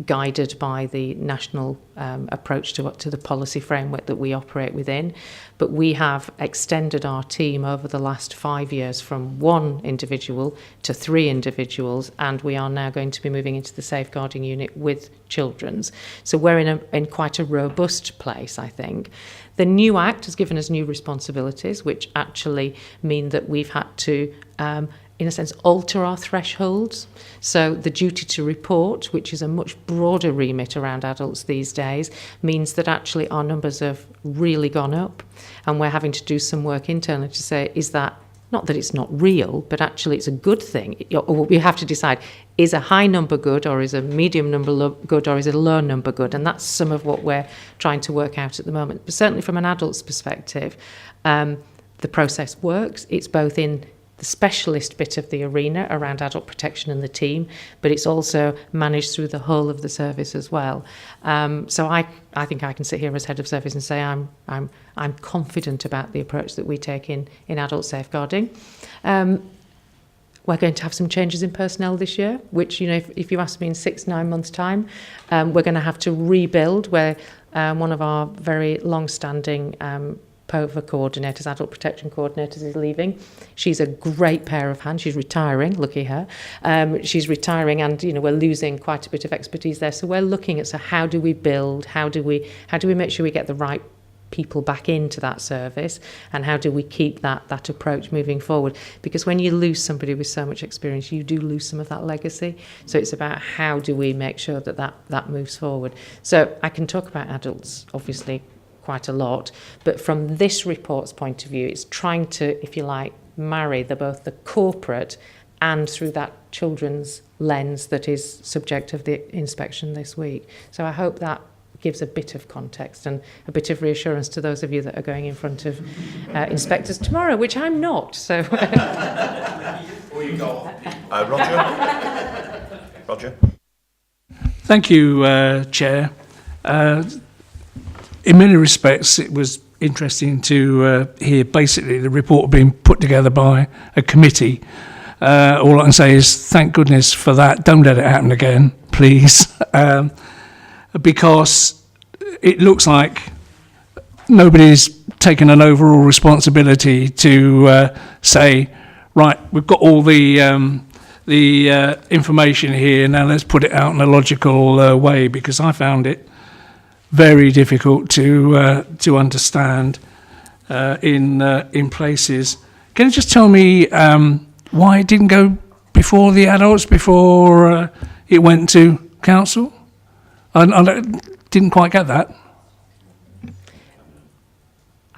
guided by the national approach to the policy framework that we operate within. But we have extended our team over the last 5 years from 1 individual to 3 individuals, and we are now going to be moving into the safeguarding unit with children's. So we're in quite a robust place, I think. The new Act has given us new responsibilities, which actually mean that we've had to, in a sense, alter our thresholds. So the duty to report, which is a much broader remit around adults these days, means that actually our numbers have really gone up, and we're having to do some work internally to say, is that, not that it's not real, but actually it's a good thing. Or we have to decide, is a high number good, or is a medium number good, or is a low number good? And that's some of what we're trying to work out at the moment. But certainly from an adult's perspective, the process works. It's both in the specialist bit of the arena around adult protection and the team, but it's also managed through the whole of the service as well. So I think I can sit here as head of service and say I'm confident about the approach that we take in adult safeguarding. We're going to have some changes in personnel this year, which, if you ask me in 6-9 months' time, we're going to have to rebuild where one of our very long-standing POVA coordinators, adult protection coordinators, is leaving. She's a great pair of hands. She's retiring, lucky her. She's retiring, and we're losing quite a bit of expertise there. So we're looking at how do we build, how do we make sure we get the right people back into that service, and how do we keep that approach moving forward? Because when you lose somebody with so much experience, you do lose some of that legacy. So it's about how do we make sure that moves forward. So I can talk about adults, obviously, quite a lot, but from this report's point of view, it's trying to, if you like, marry both the corporate and through that children's lens that is subject of the inspection this week. So I hope that gives a bit of context and a bit of reassurance to those of you that are going in front of inspectors tomorrow, which I'm not. So, Roger. Thank you, Chair. In many respects, it was interesting to hear basically the report being put together by a committee. All I can say is thank goodness for that. Don't let it happen again, please. Because it looks like nobody's taken an overall responsibility to say, right, we've got all the information here, now let's put it out in a logical way, because I found it very difficult to understand in places. Can you just tell me why it didn't go before the adults, before it went to council? I didn't quite get that.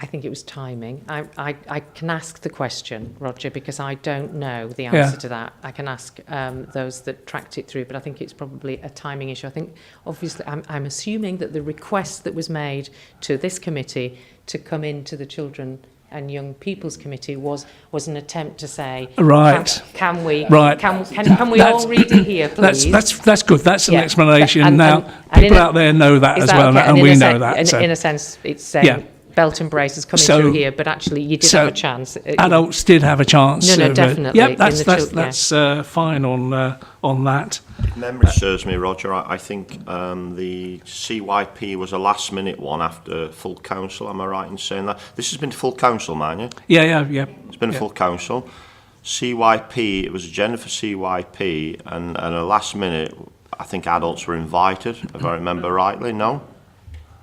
I think it was timing. I can ask the question, Roger, because I don't know the answer to that. I can ask those that tracked it through, but I think it's probably a timing issue. I think, obviously, I'm assuming that the request that was made to this committee to come into the Children and Young People's Committee was an attempt to say, right, can we That's- all read it here, please? That's good. That's an Yeah. explanation. And now, and people out there know that is as that well, okay? and in we a know sen- that. In, So. in a sense, it's saying belt and braces coming through here, but actually you did have a chance. Adults did have a chance. No, definitely. Yep, that's in fine on that. If memory serves me, Roger, I think the CYP was a last-minute one after full council. Am I right in saying that? This has been full council, man, yeah? Yeah. It's been full council. CYP, it was agenda for CYP, and a last minute, I think adults were invited, if I remember rightly, no?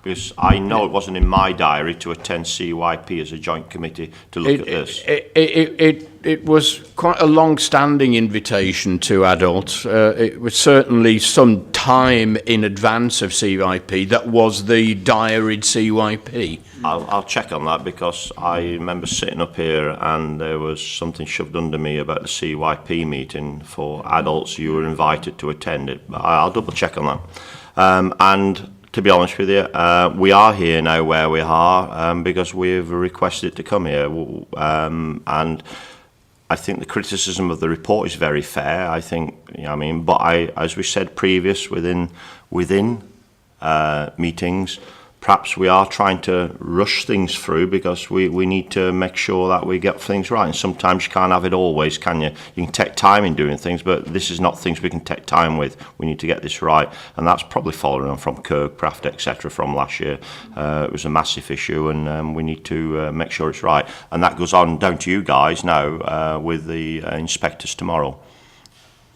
Because I know it wasn't in my diary to attend CYP as a joint committee to look at this. It was quite a long-standing invitation to adults. It was certainly some time in advance of CYP that was the diaried CYP. I'll check on that, because I remember sitting up here and there was something shoved under me about the CYP meeting for adults. You were invited to attend it. But I'll double check on that. And to be honest with you, we are here now where we are because we've requested to come here. And I think the criticism of the report is very fair. I think, but as we said previous within meetings, perhaps we are trying to rush things through because we need to make sure that we get things right. And sometimes you can't have it always, can you? You can take time in doing things, but this is not things we can take time with. We need to get this right. And that's probably following on from Kirkcraft, etc. from last year. It was a massive issue, and we need to make sure it's right. And that goes on down to you guys now with the inspectors tomorrow.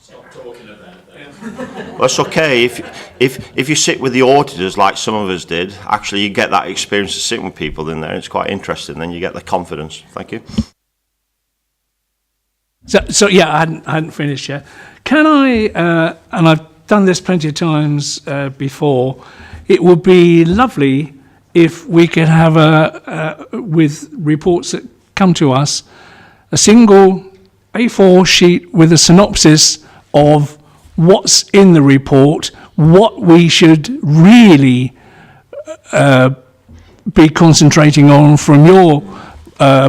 Stop talking about that. Well, it's okay if you sit with the auditors like some of us did. Actually, you get that experience of sitting with people in there. It's quite interesting. Then you get the confidence. Thank you. So yeah, I hadn't finished yet. Can I? And I've done this plenty of times before. It would be lovely if we could have with reports that come to us, a single A4 sheet with a synopsis of what's in the report, what we should really be concentrating on from your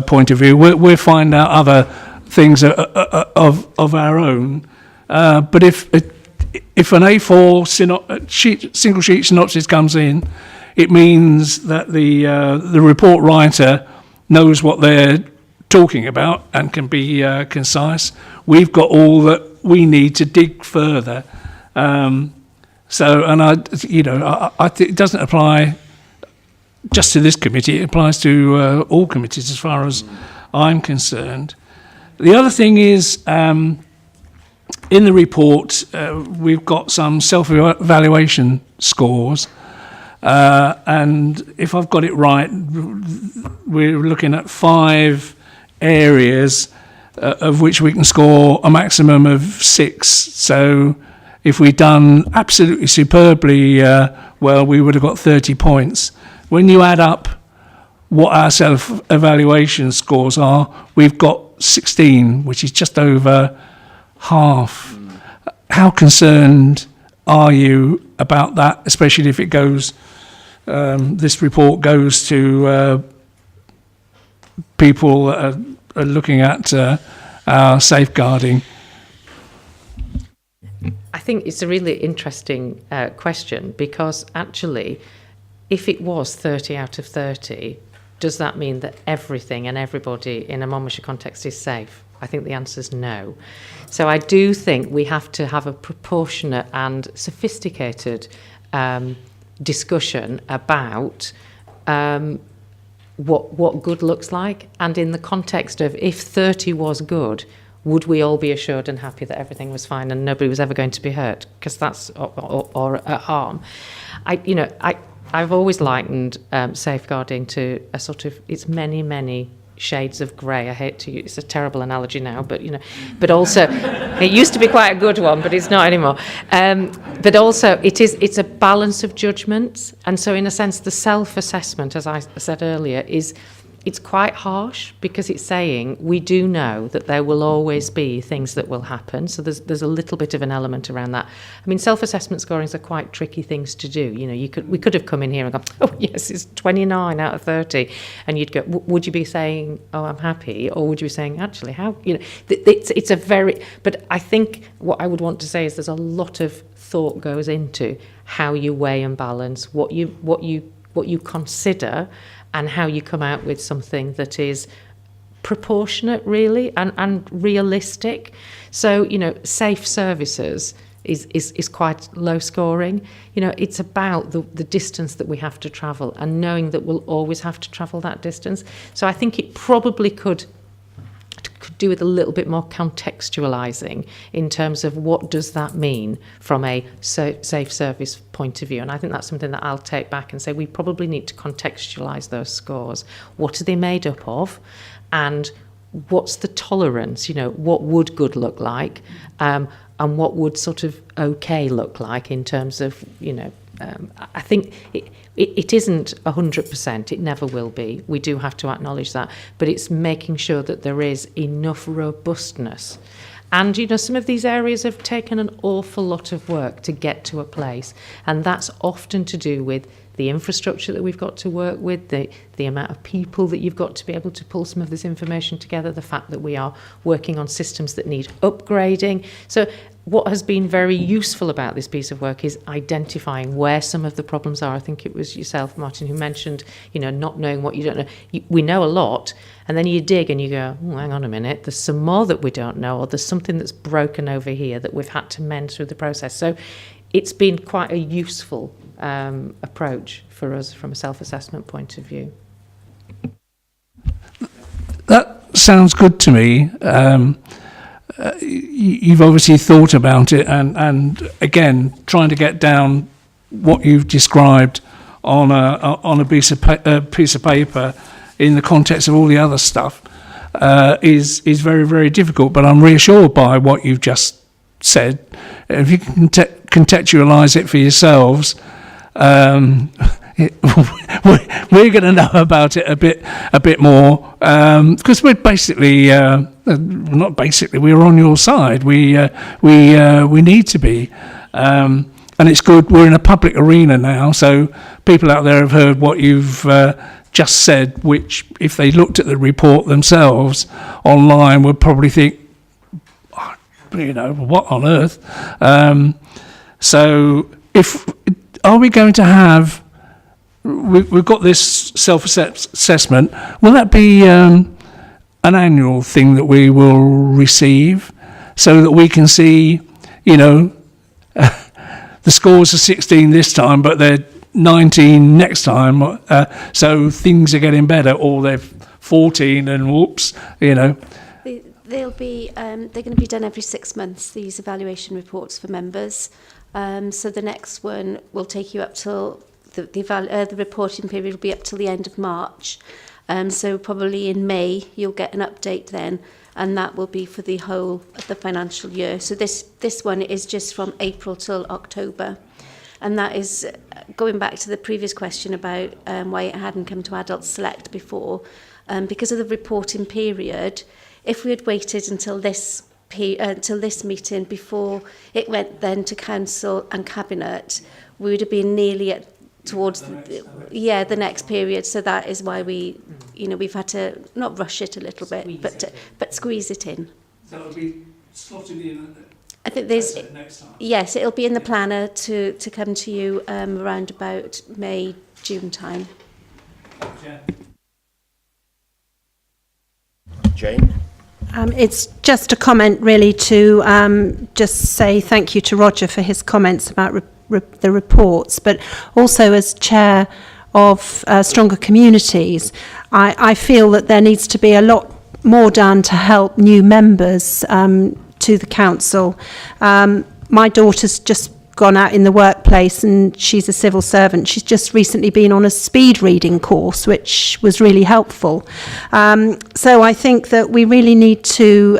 point of view. We'll find out other things of our own. But if an A4 single sheet synopsis comes in, it means that the report writer knows what they're talking about and can be concise. We've got all that we need to dig further. I think it doesn't apply just to this committee. It applies to all committees, as far as I'm concerned. The other thing is, in the report, we've got some self-evaluation scores, And if I've got it right, we're looking at 5 areas of which we can score a maximum of 6. So if we'd done absolutely superbly well, we would have got 30 points. When you add up what our self-evaluation scores are, we've got 16, which is just over half. How concerned are you about that, especially if it goes, this report goes to people that are looking at our safeguarding? I think it's a really interesting question, because actually, if it was 30 out of 30, does that mean that everything and everybody in a Monmouthshire context is safe? I think the answer is no. So I do think we have to have a proportionate and sophisticated discussion about what good looks like, and in the context of, if 30 was good, would we all be assured and happy that everything was fine and nobody was ever going to be hurt? Because that's or harm. I've always likened safeguarding to a sort of, it's many shades of grey. I hate to use, it's a terrible analogy now, but also it used to be quite a good one, but it's not anymore. But also it's a balance of judgments, and so in a sense the self-assessment, as I said earlier, it's quite harsh, because it's saying we do know that there will always be things that will happen. So there's a little bit of an element around that. I mean, self-assessment scorings are quite tricky things to do. We could have come in here and gone, oh yes, it's 29 out of 30, and you'd go, would you be saying, oh, I'm happy, or would you be saying, actually, how? It's a very. But I think what I would want to say is there's a lot of thought goes into how you weigh and balance what you consider, and how you come out with something that is proportionate, really, and realistic. So, safe services is quite low scoring. It's about the distance that we have to travel, and knowing that we'll always have to travel that distance. So I think it probably could do with a little bit more contextualising in terms of what does that mean from a safe service point of view. And I think that's something that I'll take back and say we probably need to contextualise those scores. What are they made up of? And what's the tolerance? What would good look like? And what would sort of okay look like in terms of, I think it isn't 100%, it never will be. We do have to acknowledge that. But it's making sure that there is enough robustness. And, some of these areas have taken an awful lot of work to get to a place. And that's often to do with the infrastructure that we've got to work with, the amount of people that you've got to be able to pull some of this information together, the fact that we are working on systems that need upgrading. So what has been very useful about this piece of work is identifying where some of the problems are. I think it was yourself, Martin, who mentioned, not knowing what you don't know. We know a lot, and then you dig and you go, oh, hang on a minute, there's some more that we don't know, or there's something that's broken over here that we've had to mend through the process. So it's been quite a useful approach for us from a self-assessment point of view. That sounds good to me. You've obviously thought about it, and again, trying to get down what you've described on a piece of paper in the context of all the other stuff is very, very difficult. But I'm reassured by what you've just said. If you can contextualise it for yourselves, we're going to know about it a bit more, because we're basically not basically, we're on your side. We need to be, and it's good. We're in a public arena now, so people out there have heard what you've just said, which if they looked at the report themselves online would probably think, what on earth? So are we going to have, we've got this self-assessment, will that be an annual thing that we will receive so that we can see, the scores are 16 this time, but they're 19 next time, so things are getting better, or they're 14 and whoops, They're going to be done every 6 months, these evaluation reports for members. So the next one will take you up till the reporting period will be up till the end of March. So probably in May you'll get an update then, and that will be for the whole of the financial year. So this one is just from April till October. And that is going back to the previous question about why it hadn't come to Adult Select before. Because of the reporting period, if we had waited until this meeting before it went then to Council and Cabinet, we would have been nearly towards the next period. So that is why we've had to not rush it a little bit, but squeeze it in. So it'll be slotted in. I think there's next time. Yes, it'll be in the planner to come to you around about May, June time. Jane? It's just a comment really to just say thank you to Roger for his comments about the reports, but also as chair of Stronger Communities, I feel that there needs to be a lot more done to help new members to the council. My daughter's just gone out in the workplace and she's a civil servant. She's just recently been on a speed reading course, which was really helpful. So I think that we really need to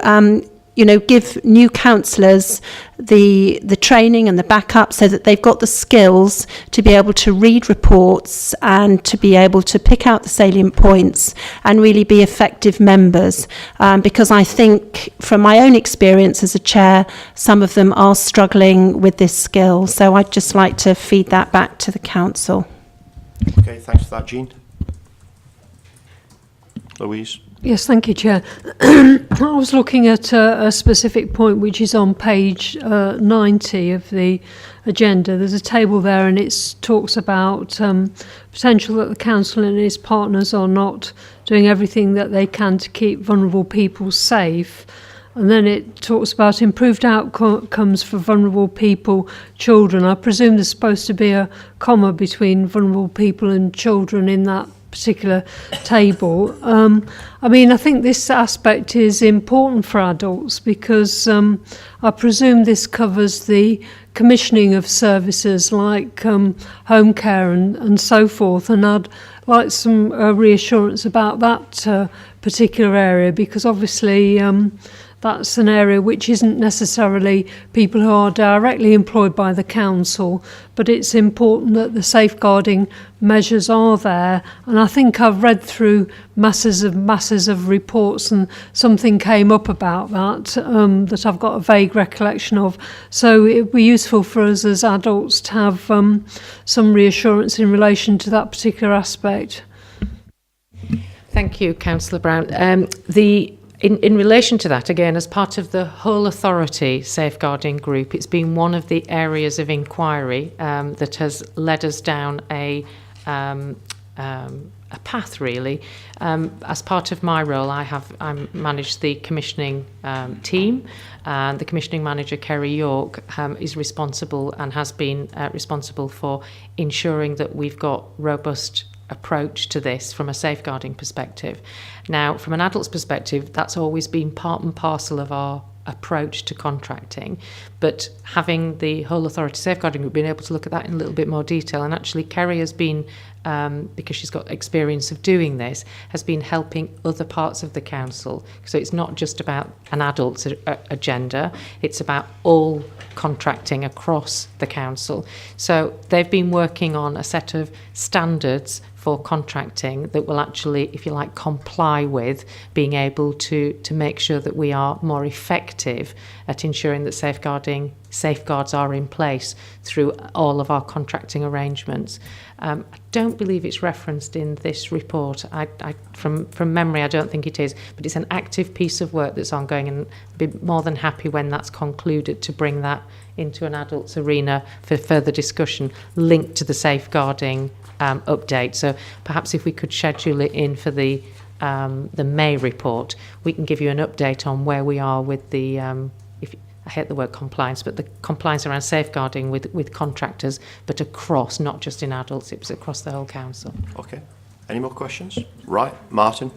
give new councillors the training and the backup so that they've got the skills to be able to read reports and to be able to pick out the salient points and really be effective members. Because I think from my own experience as a chair, some of them are struggling with this skill. So I'd just like to feed that back to the council. Okay, thanks for that, Jean. Louise? Yes, thank you, Chair. I was looking at a specific point which is on page 90 of the agenda. There's a table there and it talks about potential that the council and its partners are not doing everything that they can to keep vulnerable people safe. And then it talks about improved outcomes for vulnerable people, children. I presume there's supposed to be a comma between vulnerable people and children in that particular table. I think this aspect is important for adults because I presume this covers the commissioning of services like home care and so forth, and I'd like some reassurance about that particular area, because obviously that's an area which isn't necessarily people who are directly employed by the council, but it's important that the safeguarding measures are there. And I think I've read through masses of reports and something came up about that that I've got a vague recollection of. So it would be useful for us as adults to have some reassurance in relation to that particular aspect. Thank you, Councillor Brown. In relation to that, again, as part of the whole authority safeguarding group, it's been one of the areas of inquiry that has led us down a path, really. As part of my role, I manage the commissioning team, and the commissioning manager, Kerry York, is responsible and has been responsible for ensuring that we've got robust approach to this from a safeguarding perspective. Now, from an adult's perspective, that's always been part and parcel of our approach to contracting, but having the whole authority safeguarding group been able to look at that in a little bit more detail, and actually Kerry has been, because she's got experience of doing this, has been helping other parts of the council. So it's not just about an adult's agenda, it's about all contracting across the council. So they've been working on a set of standards for contracting that will actually, if you like, comply with being able to make sure that we are more effective at ensuring that safeguards are in place through all of our contracting arrangements. I don't believe it's referenced in this report. From memory, I don't think it is, but it's an active piece of work that's ongoing, and I'd be more than happy when that's concluded to bring that into an adults arena for further discussion linked to the safeguarding update. So perhaps if we could schedule it in for the May report, we can give you an update on where we are with the I hate the word compliance, but the compliance around safeguarding with contractors, but across, not just in adults, it was across the whole council. Okay. Any more questions? Right, Martin.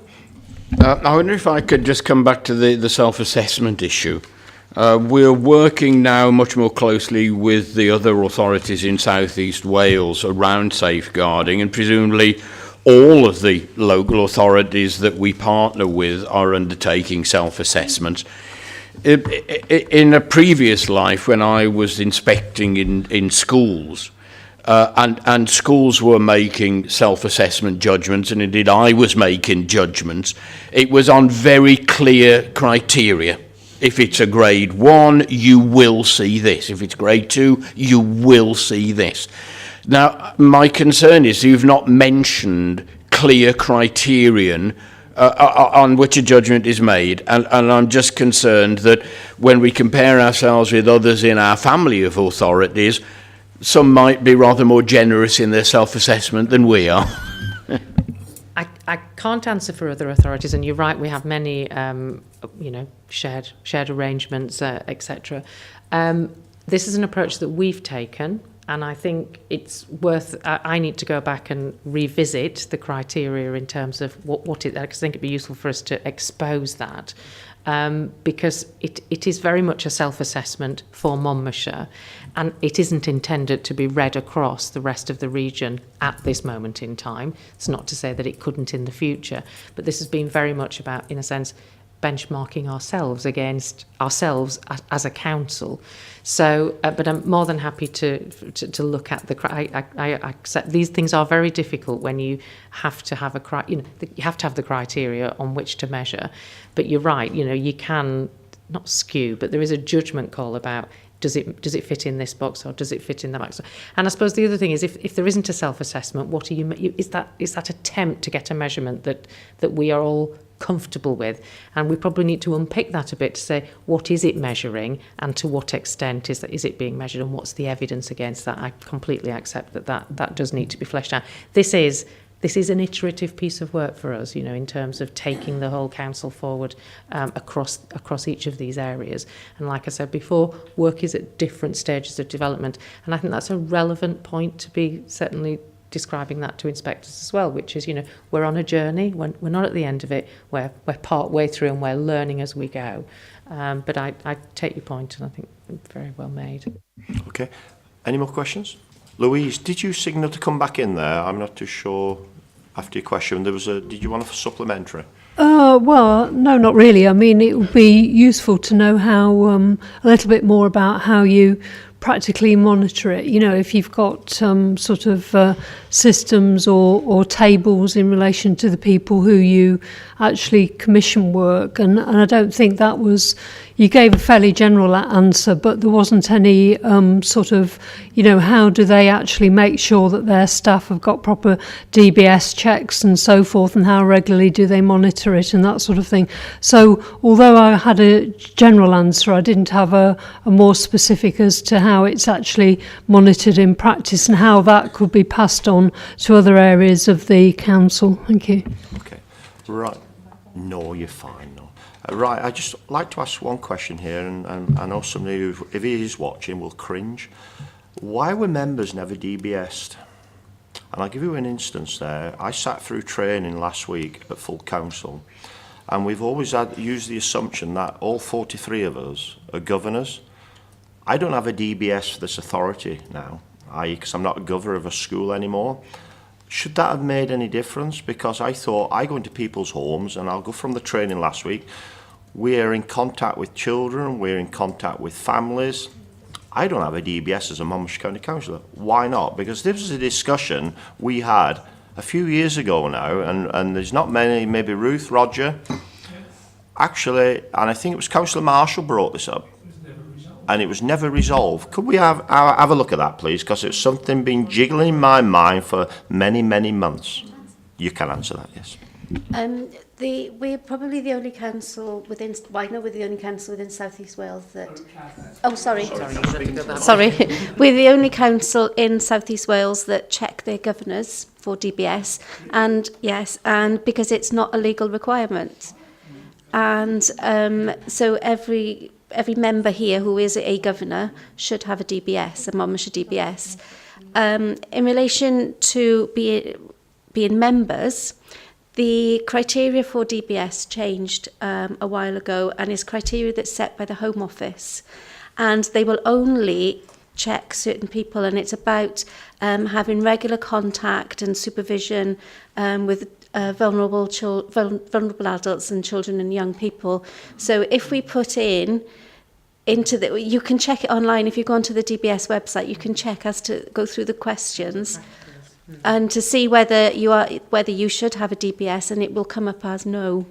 I wonder if I could just come back to the self-assessment issue. We're working now much more closely with the other authorities in South East Wales around safeguarding, and presumably all of the local authorities that we partner with are undertaking self-assessments. In a previous life, when I was inspecting in schools, and schools were making self-assessment judgments, and indeed I was making judgments, it was on very clear criteria. If it's a grade 1, you will see this. If it's grade 2, you will see this. Now, my concern is you've not mentioned clear criterion on which a judgment is made, and I'm just concerned that when we compare ourselves with others in our family of authorities, some might be rather more generous in their self-assessment than we are. I can't answer for other authorities, and you're right, we have many, shared arrangements, etc. This is an approach that we've taken, and I think it's worth, I need to go back and revisit the criteria in terms of what it, because I think it'd be useful for us to expose that. Because it is very much a self-assessment for Monmouthshire, and it isn't intended to be read across the rest of the region at this moment in time. It's not to say that it couldn't in the future, but this has been very much about, in a sense, benchmarking ourselves against ourselves as a council. So, but I'm more than happy to look at the. I accept these things are very difficult when you have to have you have to have the criteria on which to measure. But you're right. You can not skew, but there is a judgment call about does it fit in this box or does it fit in that box. And I suppose the other thing is if there isn't a self-assessment, what are is that attempt to get a measurement that we are all comfortable with, and we probably need to unpick that a bit to say what is it measuring and to what extent is it being measured and what's the evidence against that. I completely accept that does need to be fleshed out. This is an iterative piece of work for us, in terms of taking the whole council forward across each of these areas. And like I said before, work is at different stages of development, and I think that's a relevant point to be certainly describing that to inspectors as well, which is, we're on a journey, we're not at the end of it, we're part way through and we're learning as we go. But I take your point, and I think very well made. Okay. Any more questions? Louise, did you signal to come back in there? I'm not too sure after your question. Did you want a supplementary? Well, no, not really. I mean, it would be useful to know how a little bit more about how you practically monitor it. If you've got sort of systems or tables in relation to the people who you actually commission work, and I don't think that was. You gave a fairly general answer, but there wasn't any sort of, how do they actually make sure that their staff have got proper DBS checks and so forth, and how regularly do they monitor it and that sort of thing. So although I had a general answer, I didn't have a more specific as to how it's actually monitored in practice and how that could be passed on to other areas of the council. Thank you. Okay. Right. No, you're fine. No. Right, I'd just like to ask one question here, and I know somebody who, if he is watching, will cringe. Why were members never DBS'd? And I'll give you an instance there. I sat through training last week at full council, and we've always used the assumption that all 43 of us are governors. I don't have a DBS for this authority now, because I'm not a governor of a school anymore. Should that have made any difference? Because I thought I go into people's homes, and I'll go from the training last week. We're in contact with children, we're in contact with families. I don't have a DBS as a Monmouthshire County Councillor. Why not? Because this was a discussion we had a few years ago now, and there's not many, maybe Ruth, Roger. Actually, and I think it was Councillor Marshall brought this up, and it was never resolved. Could we have a look at that, please? Because it's something been jiggling in my mind for many, many months. You can answer that, yes. We're probably the only council within. Well, I know we're the only council within South East Wales that. Oh, sorry. Sorry. We're the only council in South East Wales that check their governors for DBS, and yes, and because it's not a legal requirement, and so every member here who is a governor should have a DBS, a Monmouthshire DBS. In relation to being members, The criteria for DBS changed a while ago, and is criteria that's set by the Home Office, and they will only check certain people, and it's about having regular contact and supervision with vulnerable adults and children and young people. So if we put into the, you can check it online. If you go onto the DBS website, you can check as to go through the questions and to see whether you should have a DBS, and it will come up as no,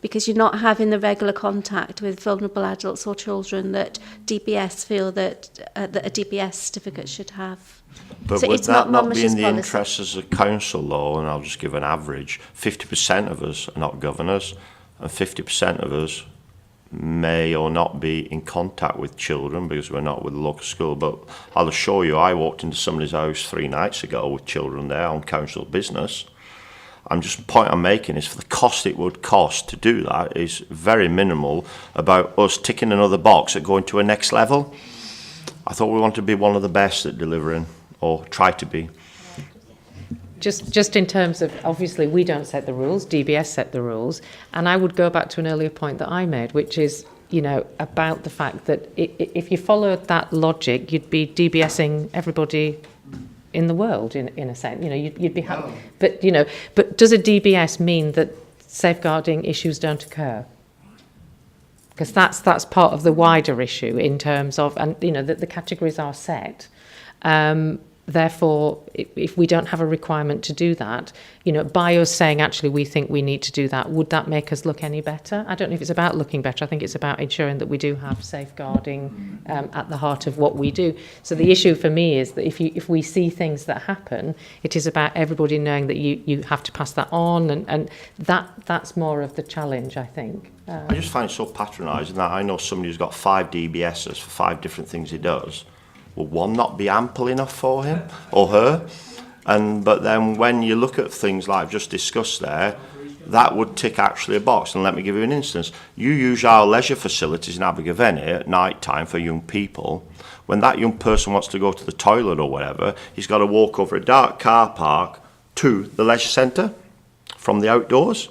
because you're not having the regular contact with vulnerable adults or children that DBS feel that that a DBS certificate should have. But so would it's that not be Monmouthshire's in the policy. interests as a council, though? And I'll just give an average. 50% of us are not governors, and 50% of us may or not be in contact with children because we're not with the local school. But I'll assure you, I walked into somebody's house 3 nights ago with children there on council business. I'm just, the point I'm making is for the cost it would cost to do that is very minimal about us ticking another box at going to a next level. I thought we wanted to be one of the best at delivering, or try to be. Just in terms of, obviously, we don't set the rules, DBS set the rules, and I would go back to an earlier point that I made, which is, you know, about the fact that if you followed that logic, you'd be DBSing everybody in the world, in a sense. You know, you'd be happy. But, you know, but does a DBS mean that safeguarding issues don't occur? Because that's part of the wider issue in terms of, and, you know, that the categories are set. Therefore, if we don't have a requirement to do that, you know, by us saying, actually, we think we need to do that, would that make us look any better? I don't know if it's about looking better. I think it's about ensuring that we do have safeguarding at the heart of what we do. So the issue for me is that if we see things that happen, it is about everybody knowing that you have to pass that on, and that's more of the challenge, I think. I just find it so patronising that I know somebody who's got 5 DBSs for 5 different things he does. Will one not be ample enough for him or her? But then when you look at things like I've just discussed there, that would tick actually a box. And let me give you an instance. You use our leisure facilities in Abergavenny at night time for young people. When that young person wants to go to the toilet or whatever, he's got to walk over a dark car park to the leisure centre from the outdoors.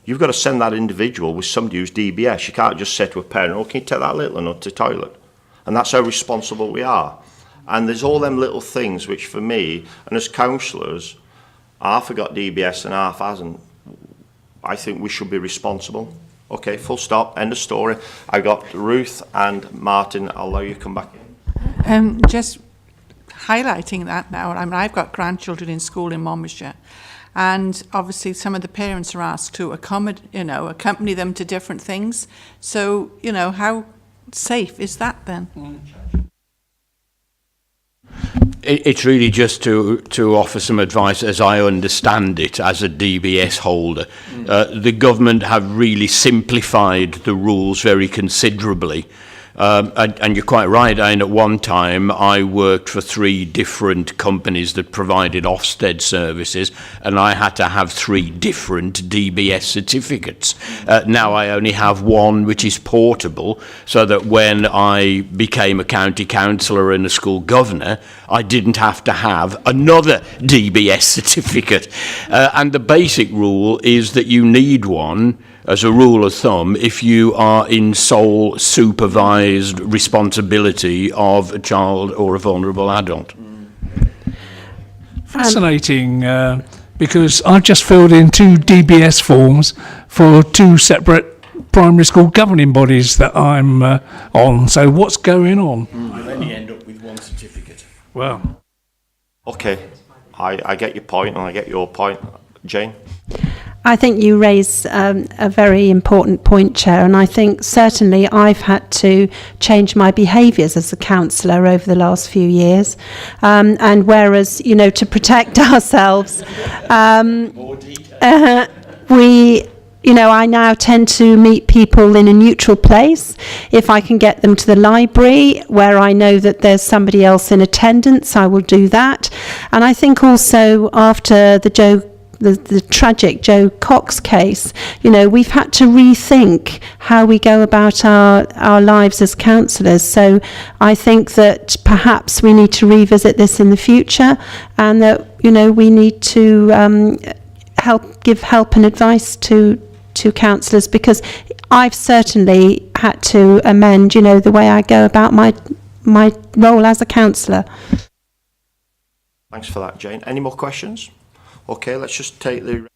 You've got to send that individual with somebody who's DBS. You can't just say to a parent, oh, can you take that little one to the toilet? And that's how responsible we are. And there's all them little things which for me, and as councillors, half have got DBS and half hasn't. I think we should be responsible. Okay, full stop, end of story. I got Ruth and Martin. I'll allow you to come back in. Just highlighting that now, I mean, I've got grandchildren in school in Monmouthshire, and obviously some of the parents are asked to accompany them to different things. So, you know, how safe is that then? It's really just to offer some advice as I understand it as a DBS holder. The government have really simplified the rules very considerably. And you're quite right, Ian, at one time I worked for 3 different companies that provided Ofsted services, and I had to have 3 different DBS certificates. Now I only have one which is portable, so that when I became a county councillor and a school governor, I didn't have to have another DBS certificate. And the basic rule is that you need one as a rule of thumb if you are in sole supervised responsibility of a child or a vulnerable adult. Fascinating, because I've just filled in 2 DBS forms for 2 separate primary school governing bodies that I'm on. So what's going on? You only end up with 1 certificate. Well. Okay, I get your point and I get your point. Jane? I think you raise a very important point, Chair, and I think certainly I've had to change my behaviours as a councillor over the last few years. And whereas, you know, to protect ourselves, I now tend to meet people in a neutral place. If I can get them to the library where I know that there's somebody else in attendance, I will do that. And I think also after the tragic Joe Cox case, you know, we've had to rethink how we go about our lives as councillors. So I think that perhaps we need to revisit this in the future, and that, you know, we need to give help and advice to councillors, because I've certainly had to amend, you know, the way I go about my role as a councillor. Thanks for that, Jane. Any more questions? Okay, let's just take the...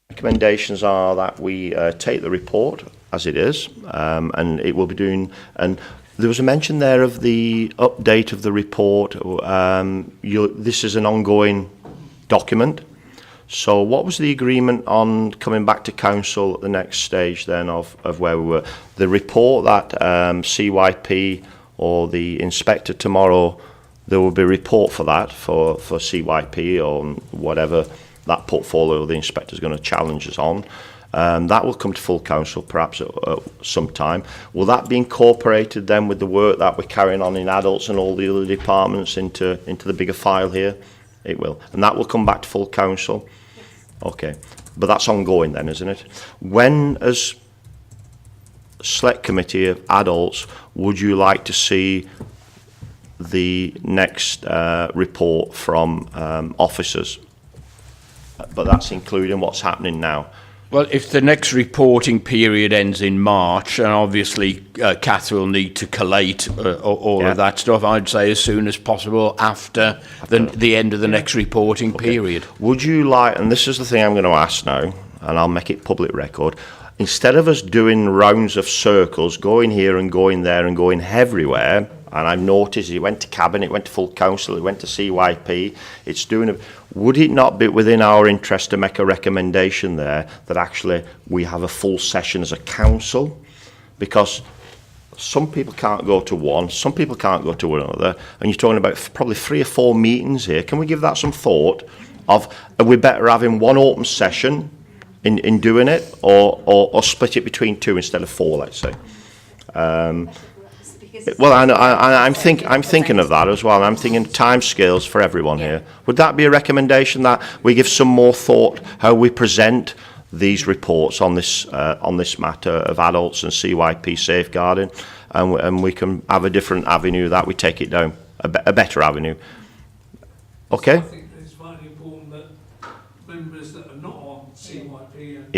Recommendations are that we take the report as it is, and it will be doing, and there was a mention there of the update of the report. This is an ongoing document. So what was the agreement on coming back to council at the next stage then of where we were? The report that CYP or the inspector tomorrow, there will be a report for that for CYP or whatever that portfolio the inspector is going to challenge us on. That will come to full council perhaps at some time. Will that be incorporated then with the work that we're carrying on in adults and all the other departments into the bigger file here? It will. And that will come back to full council? Okay. But that's ongoing then, isn't it? When, as select committee of adults, would you like to see the next report from officers? But that's including what's happening now. Well, if the next reporting period ends in March, and obviously Kath will need to collate all of that stuff, I'd say as soon as possible after the end of the next reporting period. Would you like, and this is the thing I'm going to ask now, and I'll make it public record, instead of us doing rounds of circles, going here and going there and going everywhere, and I've noticed it went to Cabinet, it went to full council, it went to CYP, it's doing a... Would it not be within our interest to make a recommendation there that actually we have a full session as a council? Because some people can't go to one, some people can't go to another, and you're talking about probably 3 or 4 meetings here. Can we give that some thought of, are we better having one open session in doing it, or split it between 2 instead of 4, let's say? Well, I'm thinking of that as well. I'm thinking timescales for everyone here. Would that be a recommendation that we give some more thought how we present these reports on this matter of adults and CYP safeguarding, and we can have a different avenue that we take it down, a better avenue. Okay. I think it's vitally important that members that are not on CYP and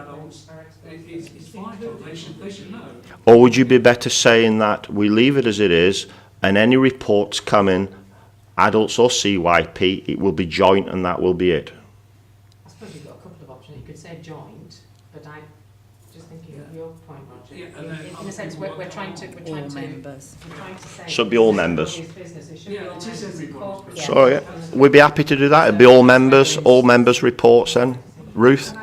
adults, it's vital. They should know. Or would you be better saying that we leave it as it is, and any reports coming, adults or CYP, it will be joint and that will be it? I suppose you've got a couple of options. You could say joint, but I'm just thinking of your point, Roger. Yeah, and then in a sense, we're trying to say... Should be all members. It is everybody. Sorry, we'd be happy to do that. It'd be all members reports then. Ruth?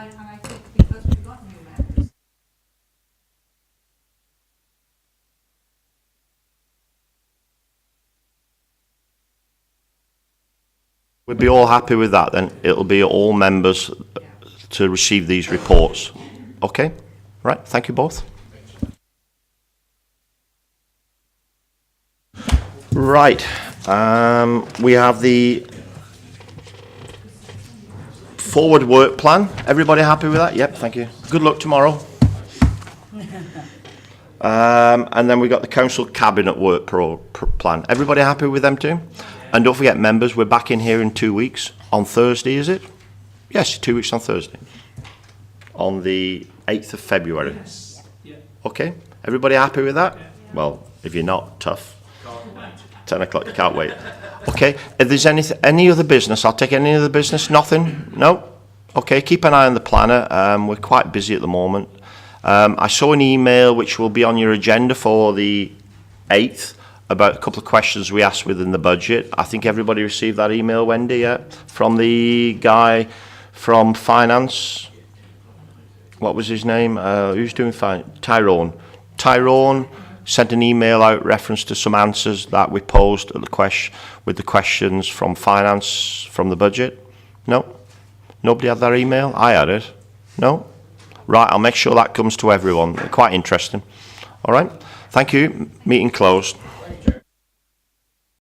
We'd be all happy with that then. It'll be all members to receive these reports. Okay? Right, thank you both. Right, we have the forward work plan. Everybody happy with that? Yep, thank you. Good luck tomorrow. And then we got the council cabinet work plan. Everybody happy with them too? And don't forget, members, we're back in here in 2 weeks. On Thursday, is it? Yes, 2 weeks on Thursday. On the 8th of February. Yes. Yeah. Okay, everybody happy with that? Yeah. Well, if you're not, tough. 10 o'clock, you can't wait. Okay, if there's any other business, I'll take any other business. Nothing? No? Okay, keep an eye on the planner. We're quite busy at the moment. I saw an email which will be on your agenda for the 8th about a couple of questions we asked within the budget. I think everybody received that email, Wendy, yeah? From the guy from finance. what was his name? Who's doing fine? Tyrone. Tyrone sent an email out reference to some answers that we posed at with the questions from finance from the budget. No? Nobody had that email? I had it. No? Right, I'll make sure that comes to everyone. Quite interesting. All right. Thank you. Meeting closed.